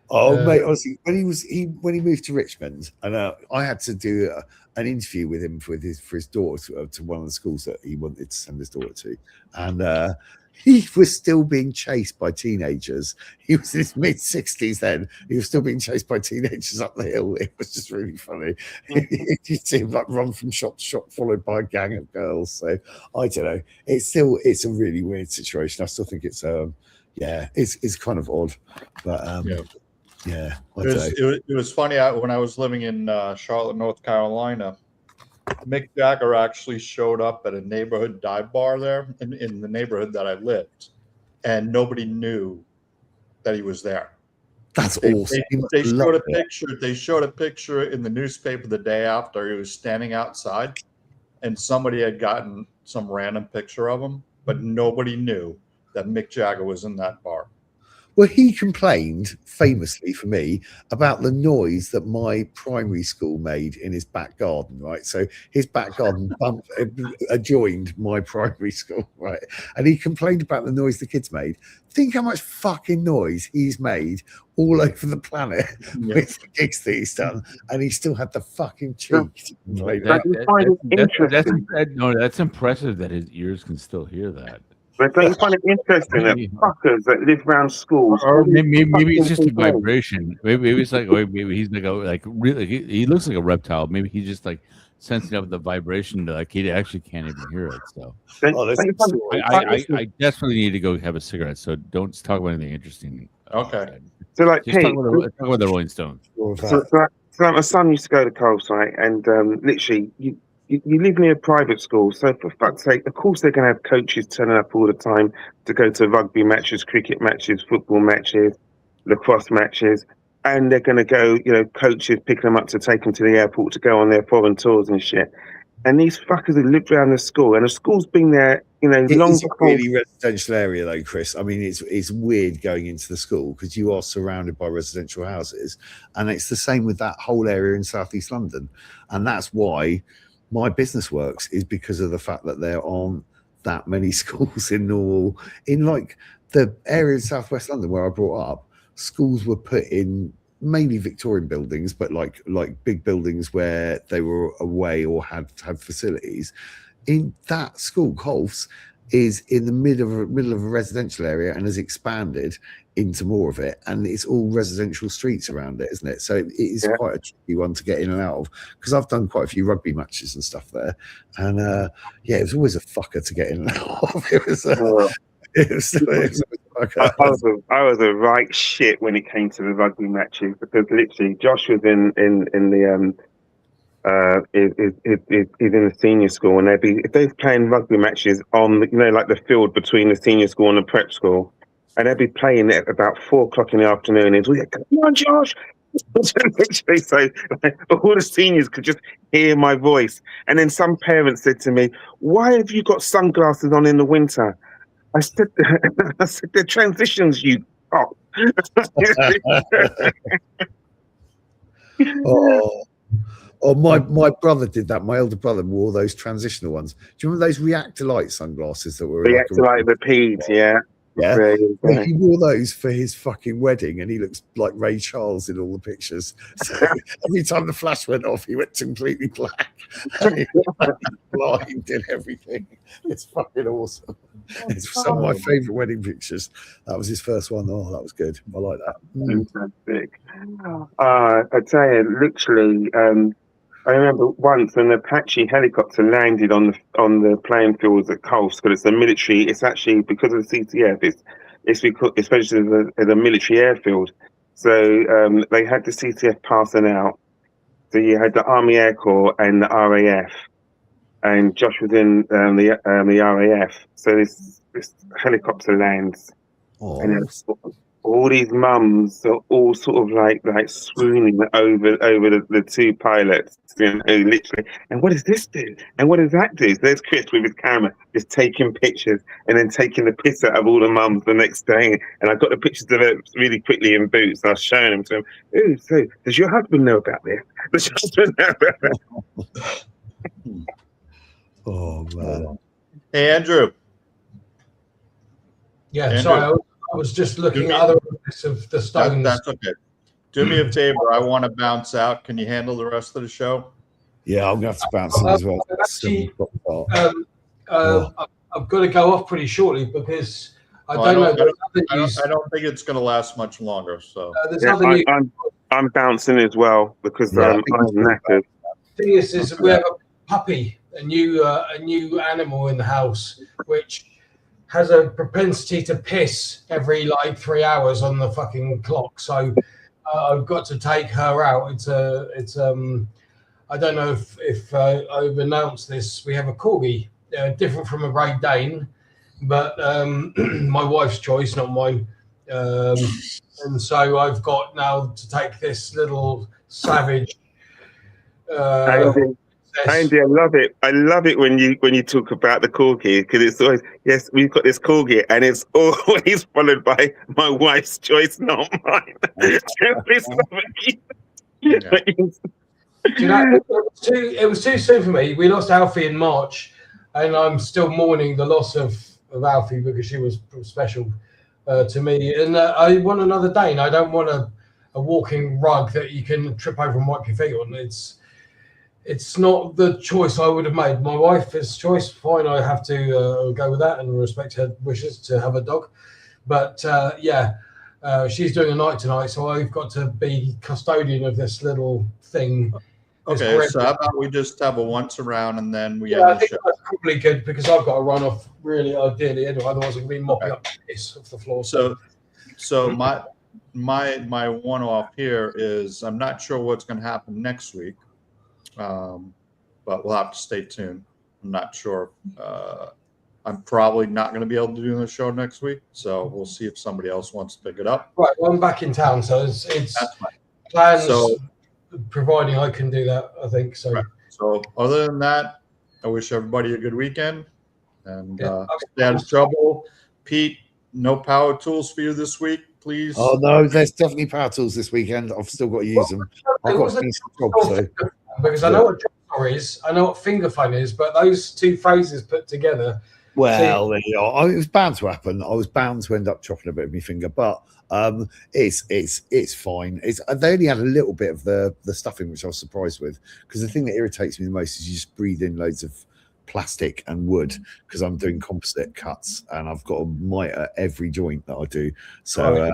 Oh, mate, honestly, when he moved to Richmond, and I had to do an interview with him for his daughter to one of the schools that he wanted to send his daughter to, and he was still being chased by teenagers. He was in his mid-60s then. He was still being chased by teenagers up the hill. It was just really funny. You see him like run from shop to shop, followed by a gang of girls. So I don't know. It's a really weird situation. I still think it's kind of odd, but yeah. It was funny. When I was living in Charlotte, North Carolina, Mick Jagger actually showed up at a neighborhood dive bar there in the neighborhood that I lived, and nobody knew that he was there. That's awesome. They showed a picture. They showed a picture in the newspaper the day after. He was standing outside, and somebody had gotten some random picture of him, but nobody knew that Mick Jagger was in that bar. Well, he complained famously for me about the noise that my primary school made in his back garden, right? So his back garden adjoined my primary school, right? And he complained about the noise the kids made. Think how much fucking noise he's made all over the planet with the gigs that he's done, and he still had the fucking cheek to complain about it. That's impressive that his ears can still hear that. But don't you find it interesting that fuckers that live around schools, or maybe it's just a vibration. Maybe it's like, maybe he's like really. He looks like a reptile. Maybe he's just like sensing up the vibration, like he actually can't even hear it. So Oh, that's I desperately need to go have a cigarette. So don't talk about anything interesting. Okay. So like Just Pete, talk about the Rolling Stones. so like my son used to go to Coles, right? And literally, you live near a private school, so for fuck's sake, of course they're going to have coaches turning up all the time to go to rugby matches, cricket matches, football matches, lacrosse matches, and they're going to go, coaches picking them up to take them to the airport to go on their foreign tours and shit. And these fuckers have lived around the school, and the school's been there, long It's a before. really residential area, though, Chris. I mean, it's weird going into the school because you are surrounded by residential houses, and it's the same with that whole area in Southeast London, and that's why my business works, is because of the fact that there aren't that many schools in like the area in Southwest London where I brought up. Schools were put in mainly Victorian buildings, but like big buildings where they were away or had facilities. In that school, Colf's is in the middle of a residential area and has expanded into more of it, and it's all residential streets around it, isn't it? So it is quite a tricky one to get in and out of, because I've done quite a few rugby matches and stuff there, and it was always a fucker to get in and out of. It was I was a right shit when it came to the rugby matches, because literally Josh was in the is in the senior school, and if they're playing rugby matches on like the field between the senior school and the prep school, and they'd be playing at about 4:00 in the afternoon, and come on, Josh. Literally, so all the seniors could just hear my voice, and then some parents said to me, "Why have you got sunglasses on in the winter?" I said, "The transitions, you pop." My brother did that. My elder brother wore those transitional ones. Do you remember those reactor light sunglasses that were reactor light repeats? Yeah. Yeah, well, he wore those for his fucking wedding, and he looks like Ray Charles in all the pictures. So every time the flash went off, he went completely black. And he went blind and everything. It's fucking awesome. It's some of my favourite wedding pictures. That was his first one. Oh, that was good. I like that. Fantastic. I tell you, literally, I remember once when the Apache helicopter landed on the playing fields at Colf's, because it's a military. It's actually because of the CTF. It's because especially the military airfield. So they had the CTF passing out. So you had the Army Air Corps and the RAF, and Josh was in the RAF. So this helicopter lands, and all these mums are all sort of like swooning over the two pilots, literally. And what does this do? And what does that do? So there's Chris with his camera just taking pictures and then taking the piss out of all the mums the next day. And I got the pictures of it really quickly in Boots. And I was showing them to him. Ooh, so does your husband know about this? Does your husband know about this? Oh man. Hey, Andrew. Yeah, Andrew. sorry, I was just looking at other bits of the Stones. That's okay. Do me a favor. I want to bounce out. Can you handle the rest of the show? Yeah, I'm going to have to bounce in as well. Actually, I've got to go off pretty shortly because I don't know. I don't think it's going to last much longer. So I'm bouncing as well because I'm knackered. The thing is we have a puppy, a new animal in the house, which has a propensity to piss every 3 hours on the fucking clock. So I've got to take her out. It's I don't know if I've announced this. We have a corgi, different from a Great Dane, but my wife's choice, not mine. And so I've got now to take this little savage. Andy, I love it. I love it when you talk about the corgi, because it's always, yes, we've got this corgi, and it's always followed by my wife's choice, not mine. It was too soon for me. We lost Alfie in March, and I'm still mourning the loss of Alfie because she was special to me. And I want another Dane. I don't want a walking rug that you can trip over and wipe your feet on. It's not the choice I would have made. My wife's choice, fine, I have to go with that and respect her wishes to have a dog. But she's doing a night tonight, so I've got to be custodian of this little thing Okay, horrendous. so how about we just have a once around and then we Yeah, end I the think show? that's probably good because I've got to run off really ideally anyway. Otherwise, I'm going to be mopping up piss off the floor. So my one off here is I'm not sure what's going to happen next week, but we'll have to stay tuned. I'm not sure. I'm probably not going to be able to do the show next week, so we'll see if somebody else wants to pick it up. Right, well, I'm back in town, so it's That's fine. plans. So- providing I can do that, I think so. Right. So other than that, I wish everybody a good weekend and stay out of trouble. Pete, no power tools for you this week, please. Oh no, there's definitely power tools this weekend. I've still got to use them. I've got a decent job, so Because I know what jigsaw is, I know what finger phone is, but those two phrases put together. well, there you are. It was bound to happen. I was bound to end up chopping a bit of my finger, but it's fine. They only had a little bit of the stuffing, which I was surprised with, because the thing that irritates me the most is you just breathe in loads of plastic and wood because I'm doing composite cuts and I've got a miter every joint that I do. So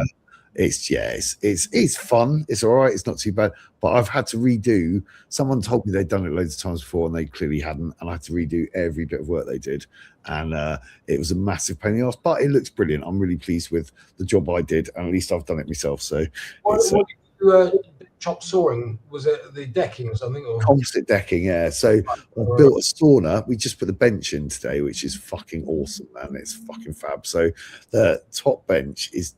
it's fun. It's all right. It's not too bad. But I've had to redo. Someone told me they'd done it loads of times before and they clearly hadn't. And I had to redo every bit of work they did. And it was a massive pain in the ass, but it looks brilliant. I'm really pleased with the job I did. And at least I've done it myself. So What did you chop sawing? Was it the decking or something? Or? Composite decking, yeah. So I built a sauna. We just put the bench in today, which is fucking awesome, man. It's fucking fab. So the top bench is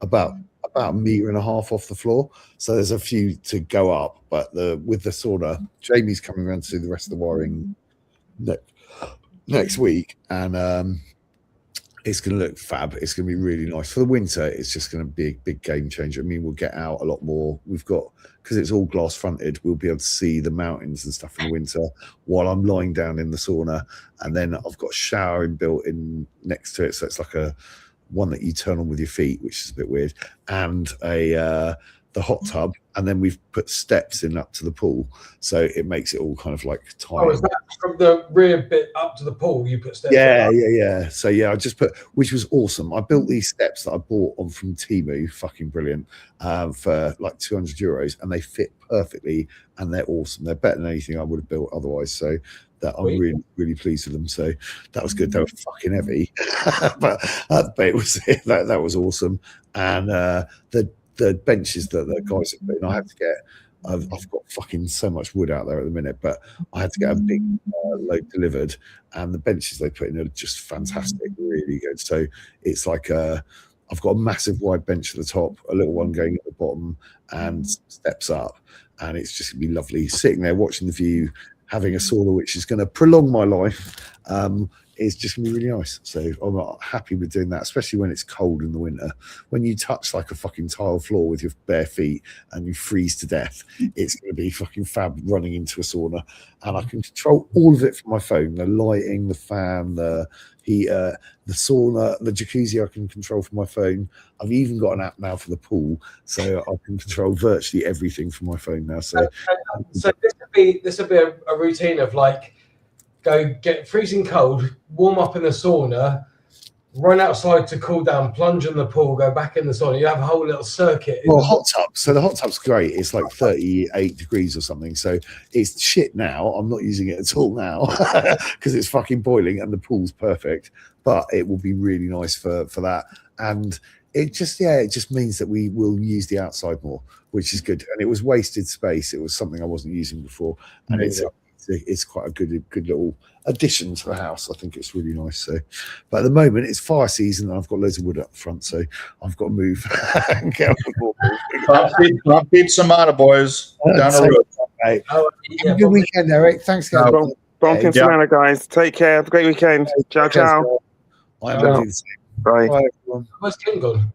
about a meter and a half off the floor. So there's a few to go up, but with the sauna, Jamie's coming around to do the rest of the wiring next week, and it's going to look fab. It's going to be really nice for the winter. It's just going to be a big game changer. I mean, we'll get out a lot more. We've got, because it's all glass fronted, we'll be able to see the mountains and stuff in the winter while I'm lying down in the sauna. And then I've got showering built in next to it, so it's like a one that you turn on with your feet, which is a bit weird, and the hot tub, and then we've put steps in up to the pool, so it makes it all kind of like tiny. Oh, is that from the rear bit up to the pool? You put steps. Yeah. So yeah, I just put, which was awesome. I built these steps that I bought on from Temu, fucking brilliant, for like €200, and they fit perfectly, and they're awesome. They're better than anything I would have built otherwise. So that I'm really, really pleased with them. So that was good. They were fucking heavy, but it was that was awesome. And the benches that the guys have put in, I had to get. I've got fucking so much wood out there at the minute, but I had to get a big load delivered, and the benches they put in are just fantastic, really good. So it's like I've got a massive wide bench at the top, a little one going at the bottom, and steps up, and it's just gonna be lovely sitting there watching the view, having a sauna which is going to prolong my life. It's just gonna be really nice. So I'm happy with doing that, especially when it's cold in the winter. When you touch like a fucking tile floor with your bare feet and you freeze to death, it's gonna be fucking fab running into a sauna. And I can control all of it from my phone: the lighting, the fan, the heater, the sauna, the jacuzzi. I can control from my phone. I've even got an app now for the pool, so I can control virtually everything from my phone now. So this would be a routine of like, go get freezing cold, warm up in the sauna, run outside to cool down, plunge in the pool, go back in the sauna. You have a whole little circuit. Well, hot tub. So the hot tub's great. It's like 38 degrees or something. So it's shit now. I'm not using it at all now because it's fucking boiling and the pool's perfect. But it will be really nice for that. And it just means that we will use the outside more, which is good. And it was wasted space. It was something I wasn't using before, and it's quite a good little addition to the house. I think it's really nice. So, but at the moment it's fire season and I've got loads of wood up the front, so I've got to move and get on the board. Can't beat some out of boys down the road. Have a good weekend, Eric. Thanks, guys. Bronx Savannah, guys. Take care. Have a great weekend. Ciao, ciao. I'm going to do the same. Bye. Bye, everyone. Where's Kim gone?